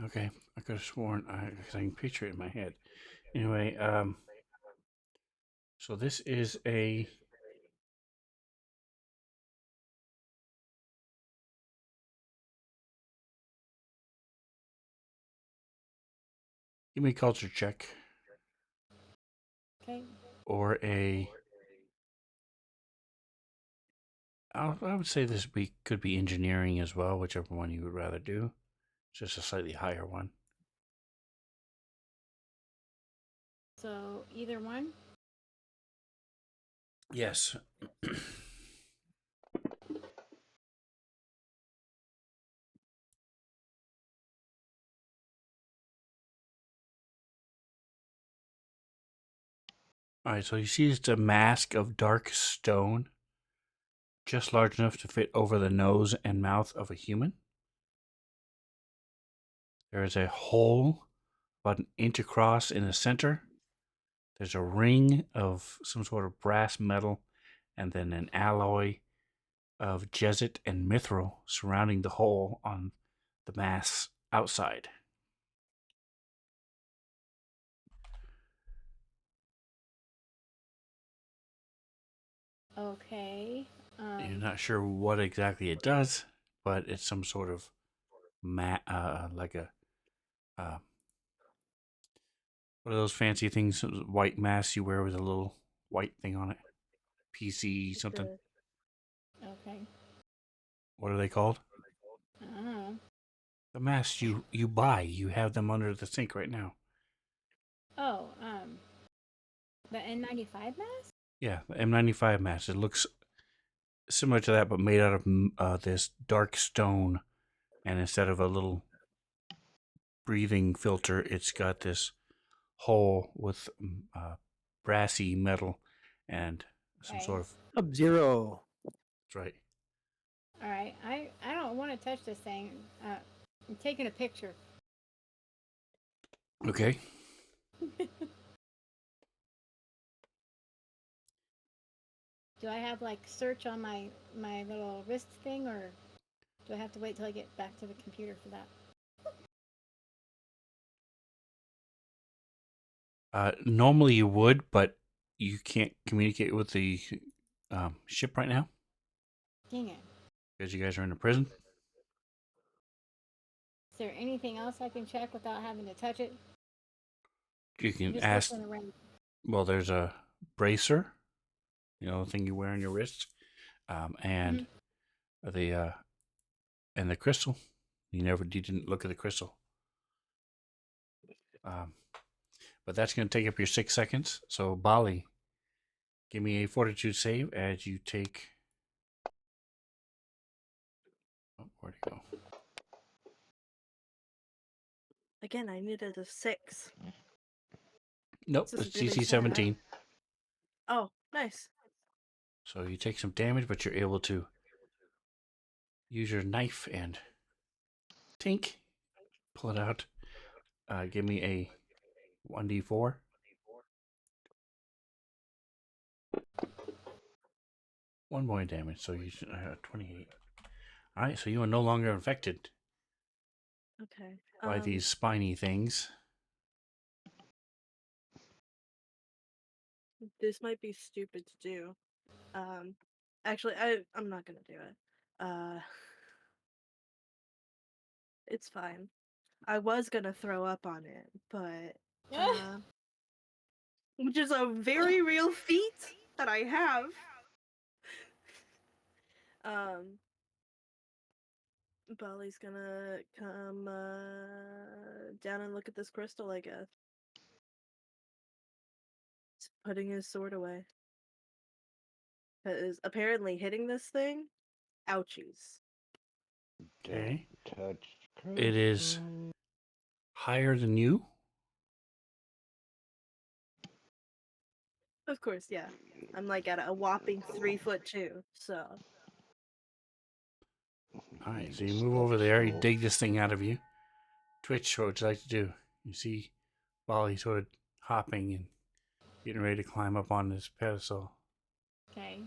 Okay, I could have sworn I can picture it in my head. Anyway, so this is a. Give me a culture check Okay. or a. I would say this could be engineering as well, whichever one you would rather do. Just a slightly higher one. So either one. Yes. All right, so you see it's a mask of dark stone, just large enough to fit over the nose and mouth of a human. There is a hole about an inch across in the center. There's a ring of some sort of brass metal, and then an alloy of jesset and mithril surrounding the hole on the mask's outside. Okay. You're not sure what exactly it does, but it's some sort of like a what are those fancy things? White mask you wear with a little white thing on it. PC something. Okay. What are they called? I don't know. The masks you buy. You have them under the sink right now. Oh, the N95 mask? Yeah, the M95 mask. It looks similar to that, but made out of this dark stone. And instead of a little breathing filter, it's got this hole with brassy metal and some Okay. sort of. Sub-Zero. That's right. All right. I don't want to touch this thing. I'm taking a picture. Okay. Do I have like search on my little wrist thing, or do I have to wait till I get back to the computer for that? Normally you would, but you can't communicate with the ship right now Dang it. because you guys are in a prison. Is there anything else I can check without having to touch it? You I'm can just ask. looking around. Well, there's a bracer, the thing you wear on your wrist, and the and the crystal. You didn't look at the crystal. But that's going to take up your 6 seconds. So Bali, give me a fortitude save as you take. Oh, where'd it go? Again, I needed a 6. Nope, This is it's really DC sad. 17. Oh, nice. So you take some damage, but you're able to use your knife and tink, pull it out. Give me a 1d4. One point damage, so you 28. All right, so you are no longer infected Okay. by these spiny things. This might be stupid to do. Actually, I'm not gonna do it. It's fine. I was gonna throw up on it, but which is a very real feat that I have. Bali's gonna come down and look at this crystal, I guess. He's putting his sword away. Because apparently hitting this thing, ouchies. Okay. Don't touch It is crystal. higher than you. Of course, yeah. I'm like at a whopping 3'2", so. All right, Need so to you move step over there, you slow. dig this thing out of you. Twitch, what would you like to do? You see Bali sort of hopping and getting ready to climb up on this pedestal. Okay.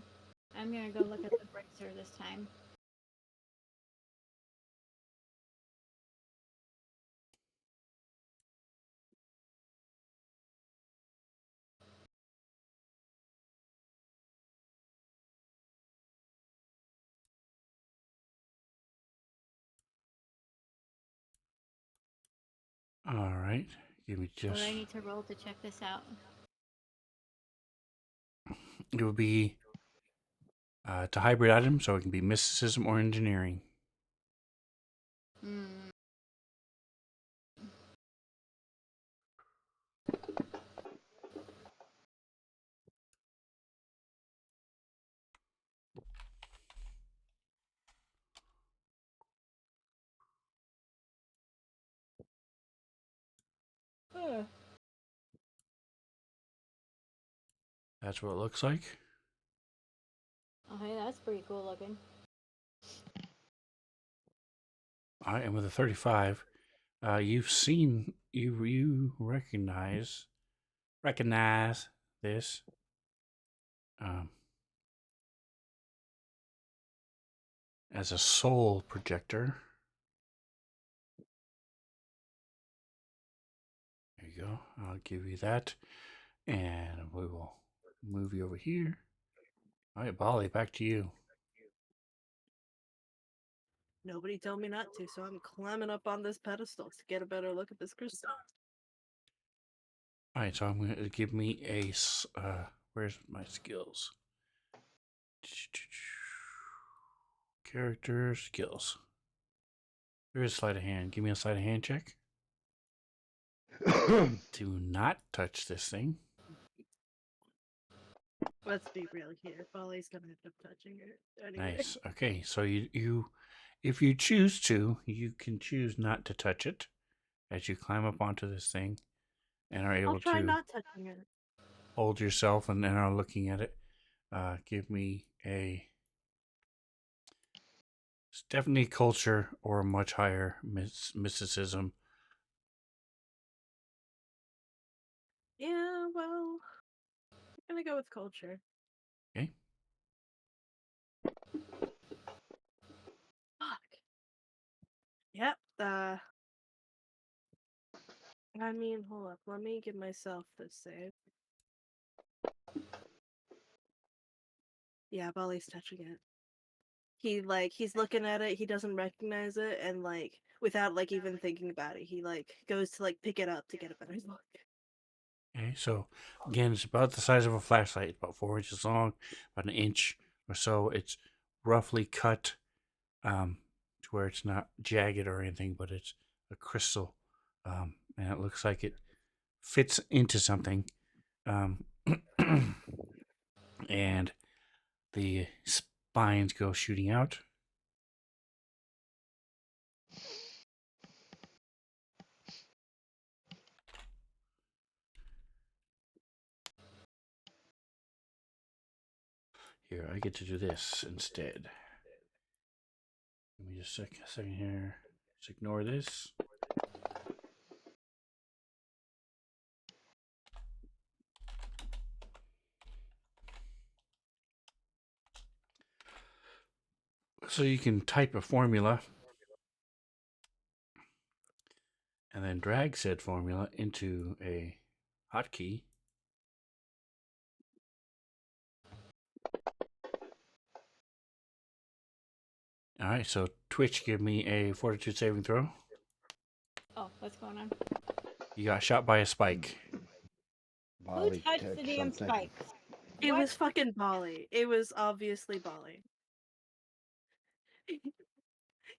I'm gonna go look at the bracer this time. All right, give me What do just. I need to roll to check this out? It would be to hybrid item, so it can be mysticism or engineering. Hmm. That's what it looks like. Okay, that's pretty cool looking. All right, and with a 35, you recognize this. As a soul projector. There you go. I'll give you that. And we will move you over here. All right, Bali, back to you. Nobody told me not to, so I'm climbing up on this pedestal to get a better look at this crystal. All right, so I'm going to give me a. Where's my skills? Character skills. There is sleight of hand. Give me a sleight of hand check. Do not touch this thing. Let's be real here. Folly's gonna end up touching it anyway. Nice. Okay, so you if you choose to, you can choose not to touch it as you climb up onto this thing and are I'll able try to not touching it. hold yourself and then are looking at it. Give me a it's definitely culture or a much higher mysticism. Yeah, well, I'm gonna go with culture. Okay. Fuck. Yep. I mean, hold up. Let me give myself this save. Yeah, Bolly's touching it. He's looking at it. He doesn't recognize it, and without even thinking about it, he goes to pick it up to get a better look. Okay, so again, it's about the size of a flashlight. It's about 4 inches long, about an inch or so. It's roughly cut to where it's not jagged or anything, but it's a crystal, and it looks like it fits into something. Um, and the spines go shooting out. Here, I get to do this instead. Give me just a second here. Just ignore this. So you can type a formula and then drag said formula into a hotkey. All right, so Twitch, give me a fortitude saving throw. Oh, what's going on? You got shot by a spike. Who Molly touched the touched damn something. spikes? It What? was fucking Bolly. It was obviously Bolly.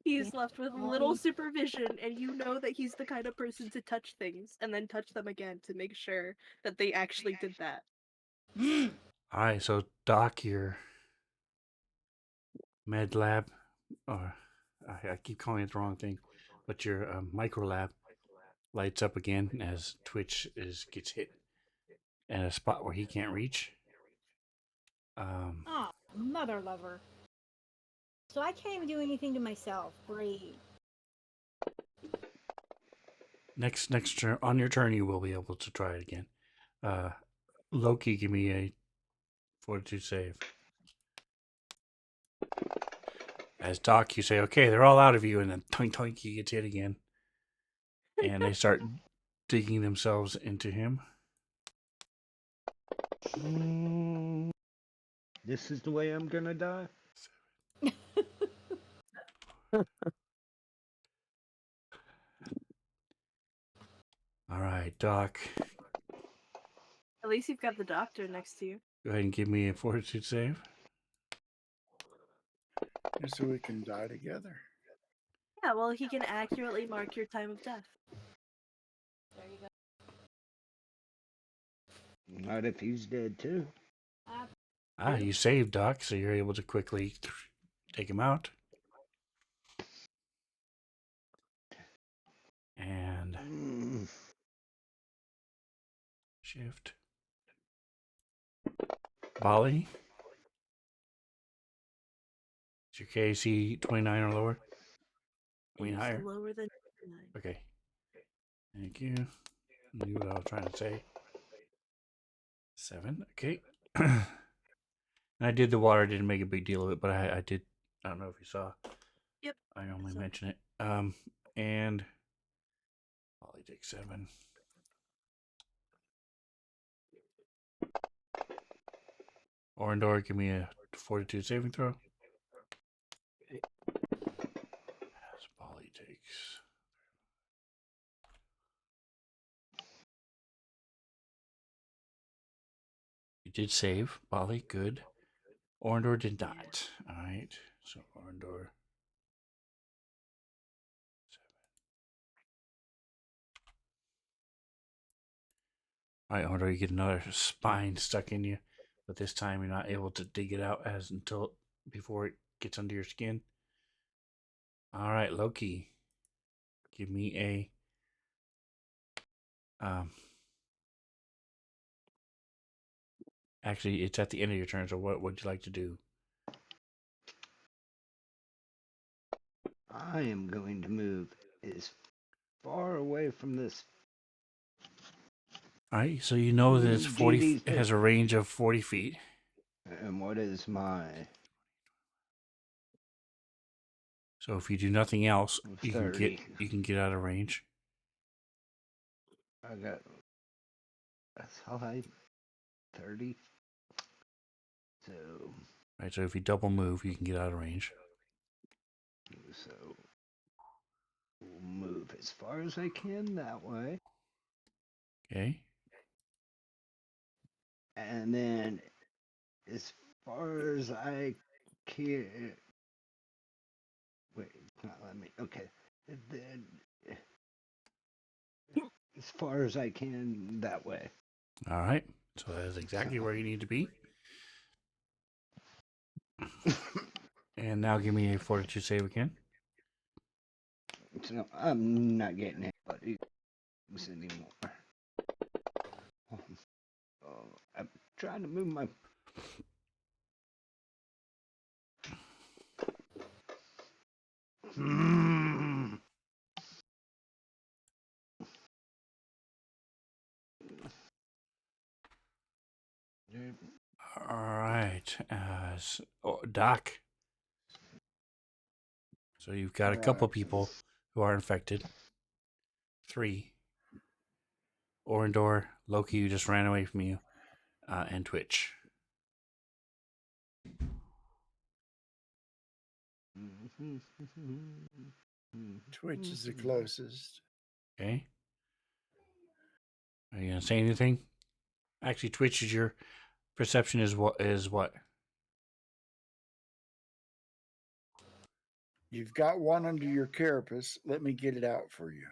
He's Damn left with Bolly. little supervision, and you know that he's the kind of person to touch things and then touch them again to make sure that they actually did that. All right, so Doc, your med lab, or I keep calling it the wrong thing, but your micro lab lights up again as Twitch gets hit at a spot where he can't reach. Oh, mother lover. So I can't even do anything to myself. Great. Next turn on your turn, you will be able to try it again. Loki, give me a fortitude save. As Doc, you say, "Okay, they're all out of you," and then toink toink, he gets hit again, and they start digging themselves into him. This is the way I'm gonna die. All right, Doc, At least you've got the doctor next to you. go ahead and give me a fortitude save. Just so we can die together. Yeah, well, he can accurately mark your time of death. There you go. Not if he's dead too. You saved Doc, so you're able to quickly take him out. And shift. Bali. Is your KC 29 or lower? I mean It is higher. lower than 9. Okay. Thank you. I knew what I was trying to say. 7. Okay. And I did the water. I didn't make a big deal of it, but I did. I don't know if you saw. Yep. I only saw. mention it. And Bali takes 7. Orindor, give me a fortitude saving throw. As Bali takes. You did save, Bali. Good. Orindor did not. All right. So Orndor. 7. All right, Orndor, you get another spine stuck in you, but this time you're not able to dig it out before it gets under your skin. All right, Loki, give me a Actually, it's at the end of your turn. So what would you like to do? I am going to move as far away from this. All right, so you know that it's 40. It has a range of 40 feet. And what is my? So if you do nothing else, 30. you can get out of range. I got. That's how high. 30. So. Right. So if you double move, you can get out of range. So we'll move as far as I can that way. Okay. And then as far as I can. Wait, it's not letting me. Okay. And then as far as I can that way. All right. So that's exactly where you need to be. And now give me a fortitude save again. So I'm not getting anybody anymore. I'm trying to move my. All right. Doc. So you've got a couple people who are infected. 3. Orndor, Loki, who just ran away from you, and Twitch. Twitch is the closest. Okay. Are you gonna say anything? Actually, Twitch is your perception is what? You've got one under your carapace. Let me get it out for you.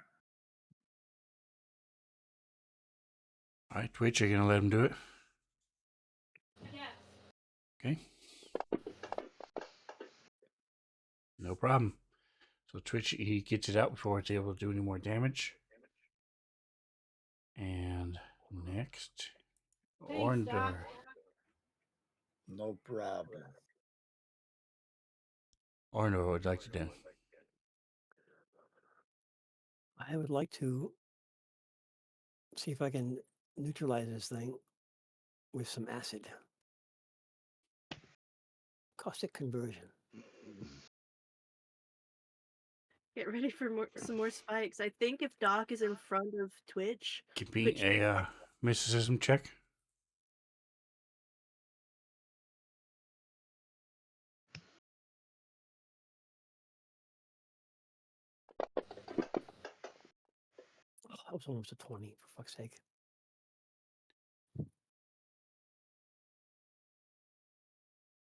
All right, Twitch, are you gonna let him do it? Yes. Okay. No problem. So Twitch, he gets it out before it's able to do any more damage. And next, Thanks, Doc. Orndor. No problem. Orndor, what would you like to do? I would like to see if I can neutralize this thing with some acid. Caustic conversion. Get ready for some more spikes. I think if Doc is in front of Twitch, Give me Twitch a mysticism check. Oh, that was almost a 20, for fuck's sake.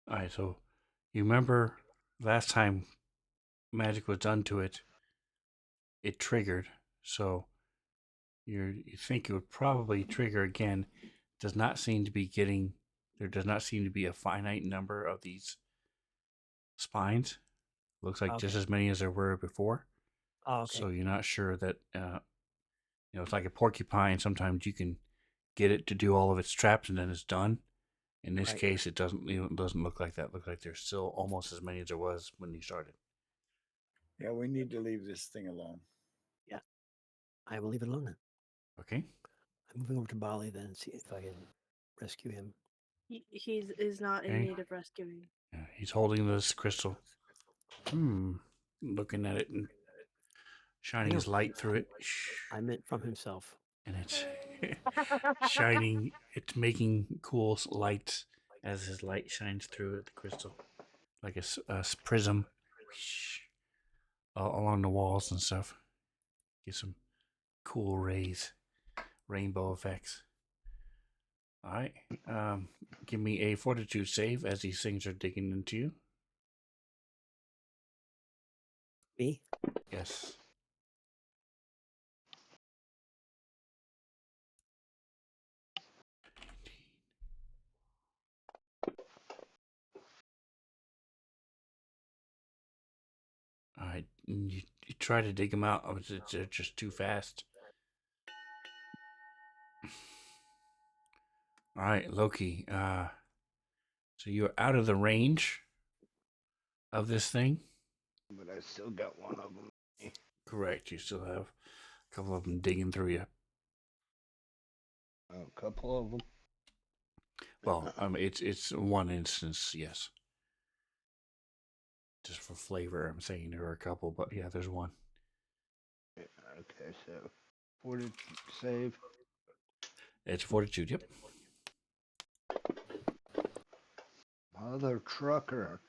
All right, so you remember last time magic was done to it, it triggered. So you think it would probably trigger again. Does not seem to be getting. There does not seem to be a finite number of these spines. Looks like just as many as there were before. Oh, okay. So you're not sure that it's like a porcupine. Sometimes you can get it to do all of its traps and then it's done. In this case, it doesn't look like that. It looks like there's still almost as many as there was when you started. Yeah, we need to leave this thing alone. Yeah. I will leave it alone then. Okay. I'm moving over to Bali then and see if I can rescue him. he is not in need of rescuing. Yeah, he's holding this crystal. Looking at it and shining his light through it. I meant from himself. And it's shining. It's making cool lights as his light shines through the crystal, like a prism along the walls and stuff. Get some cool rays, rainbow effects. All right. Give me a fortitude save as these things are digging into you. Me? Yes. All right. You try to dig them out. They're just too fast. All right, Loki. So you're out of the range of this thing. But I still got one of them. Correct. You still have a couple of them digging through you. A couple of them. Well, it's one instance, yes. Just for flavor, I'm saying there are a couple, but yeah, there's one. Okay, so 40 save. It's fortitude. Yep. Mother trucker.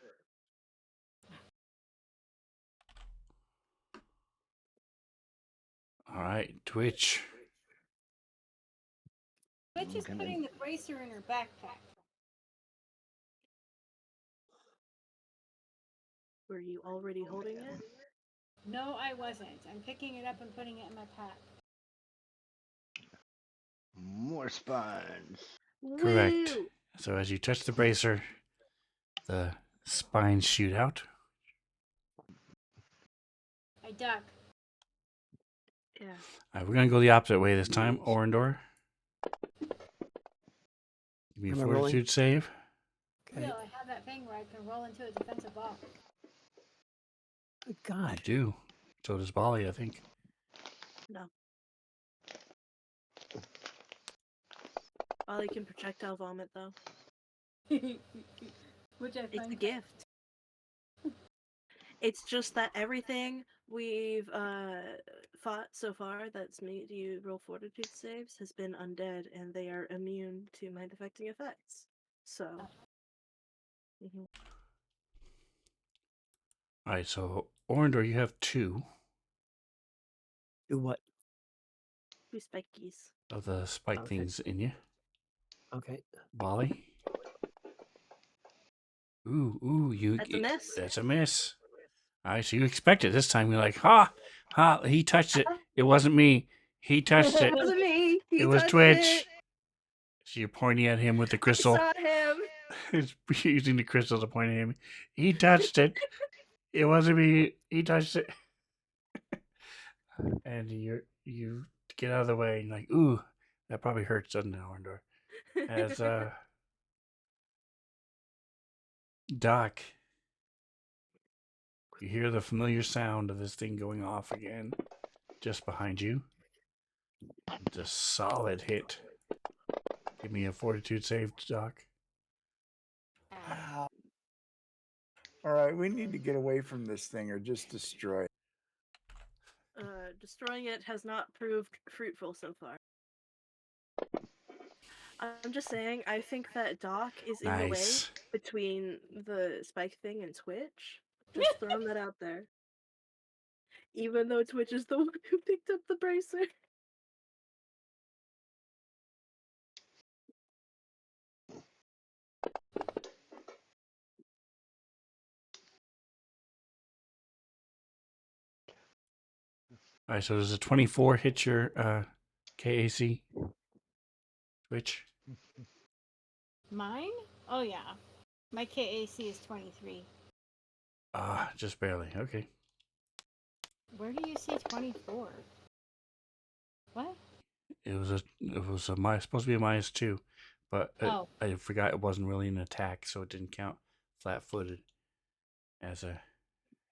All right, Twitch. Twitch is Can I- putting the bracer in her backpack. Were you already holding it? No, I wasn't. I'm picking it up and putting it in my pack. More spines. Correct. Woo! So as you touch the bracer, the spines shoot out. I duck. Yeah. All right, we're gonna go the opposite way this time. Orindor. Give me a Am I rolling? fortitude save. Okay. Will, I have that thing where I can roll into a defensive ball. Good You God. do. So does Bali, I think. No. Ollie can projectile vomit though. Which I It's a find gift. It's just that everything we've fought so far that's made you roll fortitude saves has been undead, and they are immune to mind affecting effects. So. Mhm. All right, so Orindor, you have 2 Do what? Two spikies. of the spike Okay. things in you. Okay. Bali. Ooh, That's a miss. That's a miss. All right, so you expect it this time. You're like, ha, he touched it. It wasn't me. He touched it. It wasn't me. He It was touched Twitch. it. So you're pointing at him with the I crystal. saw him. He's using the crystal to point at him. He touched it. It wasn't me. He touched it. And you get out of the way and like, ooh, that probably hurts, doesn't it, Orindor? As Doc, you hear the familiar sound of this thing going off again, just behind you. It's a solid hit. Give me a fortitude save, Doc. Ow. All right, we need to get away from this thing or just destroy it. Destroying it has not proved fruitful so far. I'm just saying, I think that Doc is in the way Nice. between the spike thing and Twitch. Just throwing that out there. Even though Twitch is the one who picked up the bracer. All right, so does a 24 hit your KAC? Twitch? Mine? Oh yeah. My KAC is 23. Just barely. Okay. Where do you see 24? What? It was supposed to be a -2, but Oh. I forgot it wasn't really an attack, so it didn't count flat-footed as a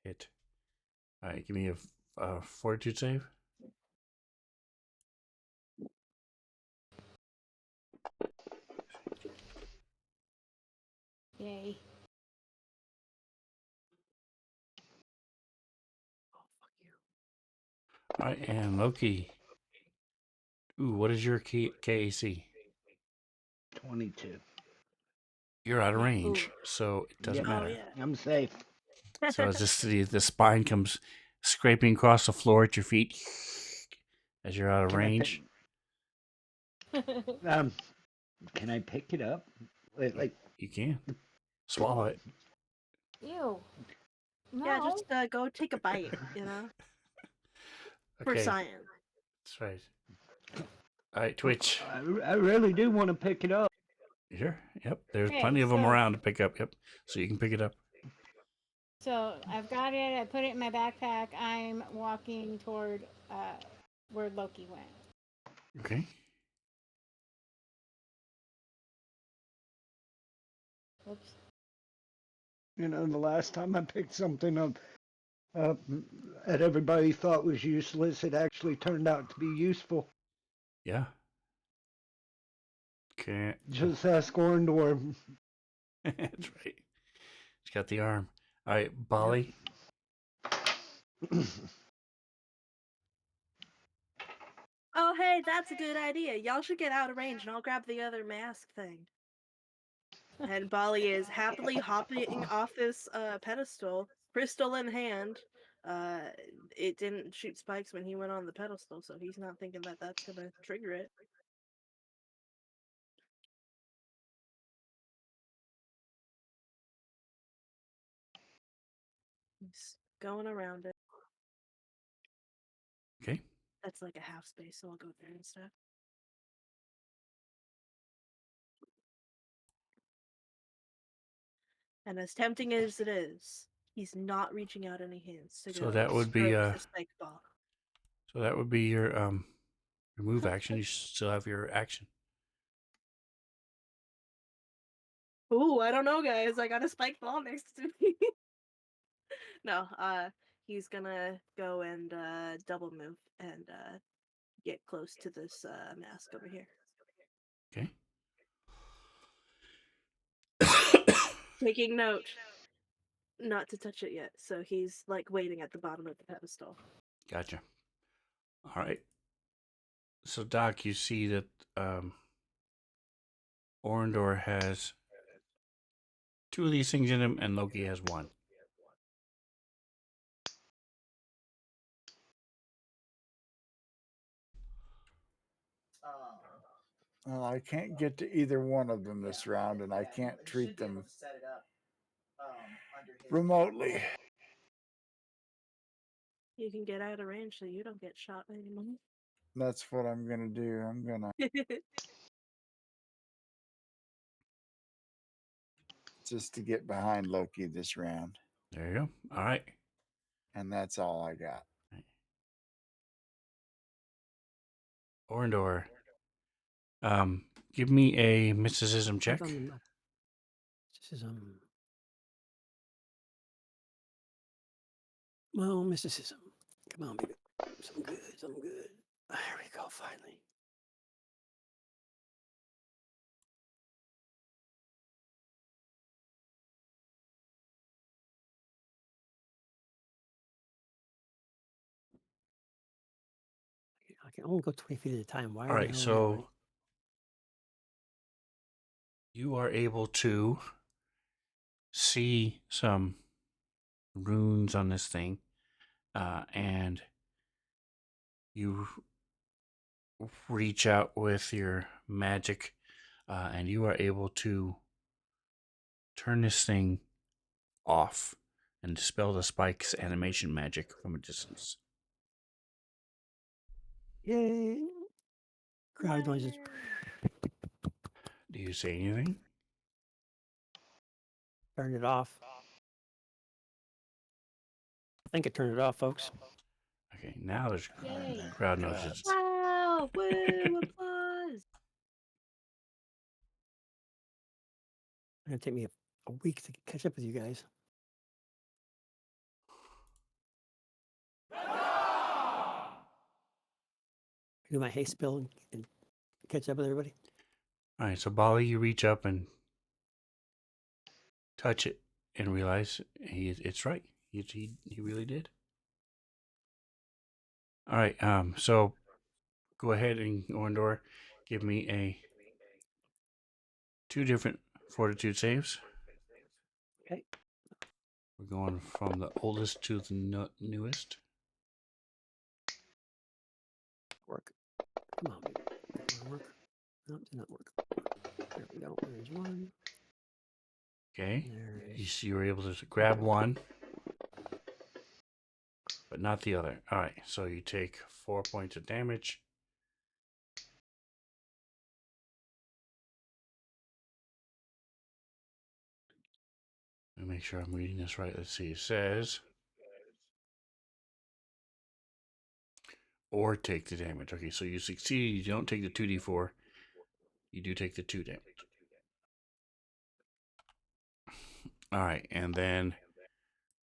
hit. All right, give me a fortitude save. Yay. All right, and Loki. Ooh, what is your KAC? 22. You're out of Yeah. range, so it doesn't Yeah. matter. Oh yeah. I'm safe. So as the spine comes scraping across the floor at your feet, as you're out of Can I range. can I pick it up? Like You can swallow it. Ew. No. Yeah, just go take a bite, you know, for Okay, science. that's right. All right, Twitch. I really do want to pick it up. Sure. Yep. There's Okay, plenty of them so- around to pick up. Yep. So you can pick it up. So I've got it. I put it in my backpack. I'm walking toward where Loki went. Okay. Oops. You know, the last time I picked something up that everybody thought was useless, it actually turned out to be useful. Yeah. Okay. Just ask Orndor. That's right. He's got the arm. All right, Bali. Oh, hey, that's a good idea. Y'all should get out of range, and I'll grab the other mask thing. And Bali is happily hopping off this pedestal, crystal in hand. It didn't shoot spikes when he went on the pedestal, so he's not thinking that that's gonna trigger it. He's going around it. Okay. That's like a half space, so I'll go there instead. And as tempting as it is, he's not reaching out any hands to So go that would be stroke the spike ball. So that would be your move action. You still have your action. Ooh, I don't know, guys. I got a spike ball next to me. No, he's gonna go and double move and get close to this mask over here. Okay. Taking note not to touch it yet, so he's like waiting at the bottom of the pedestal. Gotcha. All right. So Doc, you see that Orndor has two of these things in him, and Loki has one. Well, I can't get to either one of them this round, and I can't treat them remotely. You can get out of range so you don't get shot anymore. That's what I'm gonna do. I'm gonna just to get behind Loki this round, There you go. All right. and that's all I got. Orndor, give me a mysticism check. Mysticism. Well, mysticism. Come on, baby. Some good, some good. There we go, finally. I can only go 20 feet at a time. Why? All right. So you are able to see some runes on this thing, and you reach out with your magic, and you are able to turn this thing off and dispel the spikes animation magic from a distance. Yay! Crowd noises. Do you say anything? Turn it off. I think I turned it off, folks. Okay, now there's Yay. crowd noises. Wow! Woo! Applause! It's gonna take me a week to catch up with you guys. Do my haste spell and catch up with everybody. All right, so Bali, you reach up and touch it and realize it's right. He really did. All right, so go ahead and Orndor, give me two different fortitude saves. Okay. We're going from the oldest to the newest. Work. Come on, baby. Work. No, it did not work. There we go. There's one. Okay. There is You were able to grab one. but not the other. All right, so you take 4 points of damage. Let me make sure I'm reading this right. Let's see. It says, or take the damage. Okay, so you succeed. You don't take the 2d4. You do take the 2 damage. All right, and then,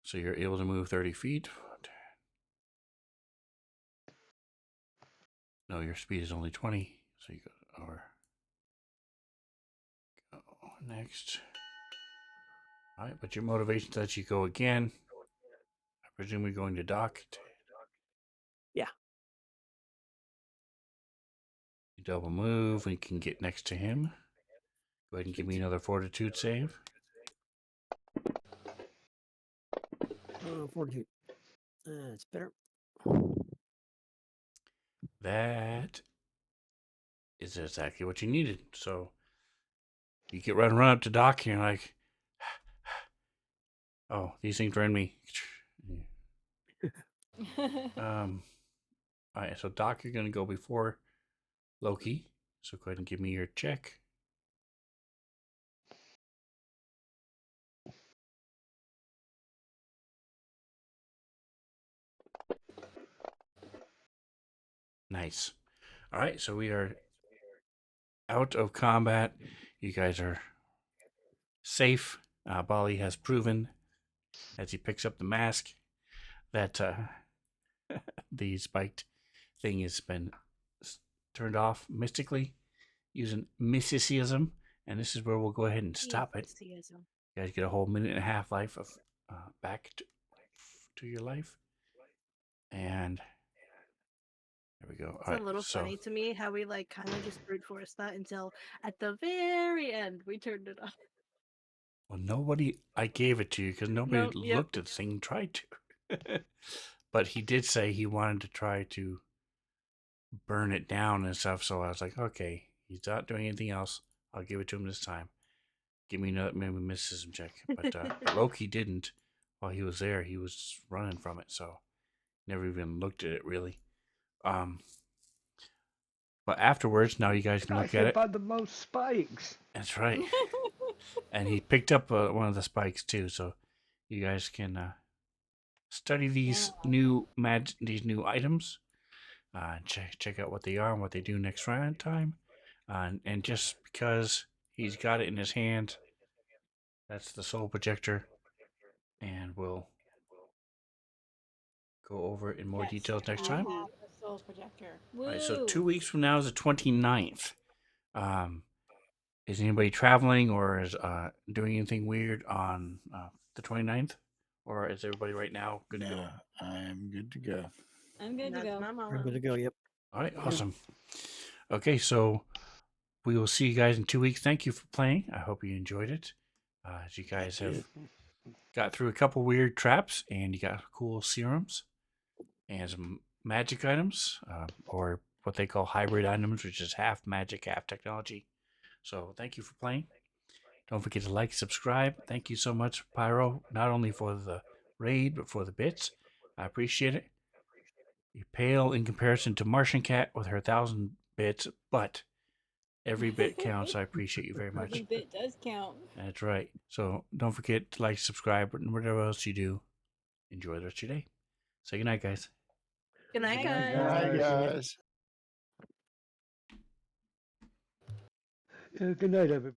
so you're able to move 30 feet. No, your speed is only 20. So you go, or go next. All right, but your motivation lets you go again. I presume you're going to dock. Yeah. You double move and you can get next to him. Go ahead and give me another fortitude save. Fortitude. It's better. That is exactly what you needed. So you get run up to dock and you're like, oh, these things are in me. All right, so Doc, you're going to go before Loki. So go ahead and give me your check. Nice. All right, so we are out of combat. You guys are safe. Bali has proven, as he picks up the mask, that the spiked thing has been turned off mystically using mysticism. And this is where we'll go ahead and stop it. You guys get a whole minute and a half life of back to your life. And there we go. It's a little funny to me how we like kind of just brute force that until at the very end we turned it off. Well, I gave it to you because nobody looked at the thing and tried to. But he did say he wanted to try to burn it down and stuff. So I was like, okay, he's not doing anything else. I'll give it to him this time. Give me another maybe mysticism check. But Loki didn't. While he was there, he was running from it. So never even looked at it really. But afterwards, now you guys can look at it. By the most spikes. That's right. And he picked up one of the spikes too, so you guys can study these new items. Check out what they are and what they do next round time. And just because he's got it in his hand, that's the soul projector, and we'll go over it in more details next time. I have the soul projector. Woo. All right, so 2 weeks from now is the 29th. Is anybody traveling or is doing anything weird on the 29th? Or is everybody right now good to go? I'm good to go. I'm good to go. We're good to go. Yep. All right, awesome. Okay, so we will see you guys in 2 weeks. Thank you for playing. I hope you enjoyed it. As you guys have got through a couple weird traps and you got cool serums and some magic items, or what they call hybrid items, which is half magic, half technology. So thank you for playing. Don't forget to like, subscribe. Thank you so much, Pyro, not only for the raid, but for the bits. I appreciate it. You pale in comparison to Martian Cat with her 1,000 bits, but every bit counts. I appreciate you very much. Every bit does count. That's right. So don't forget to like, subscribe, and whatever else you do, enjoy the rest of your day. Say goodnight, guys. Good night, guys. Hi, guys. Good night, everybody.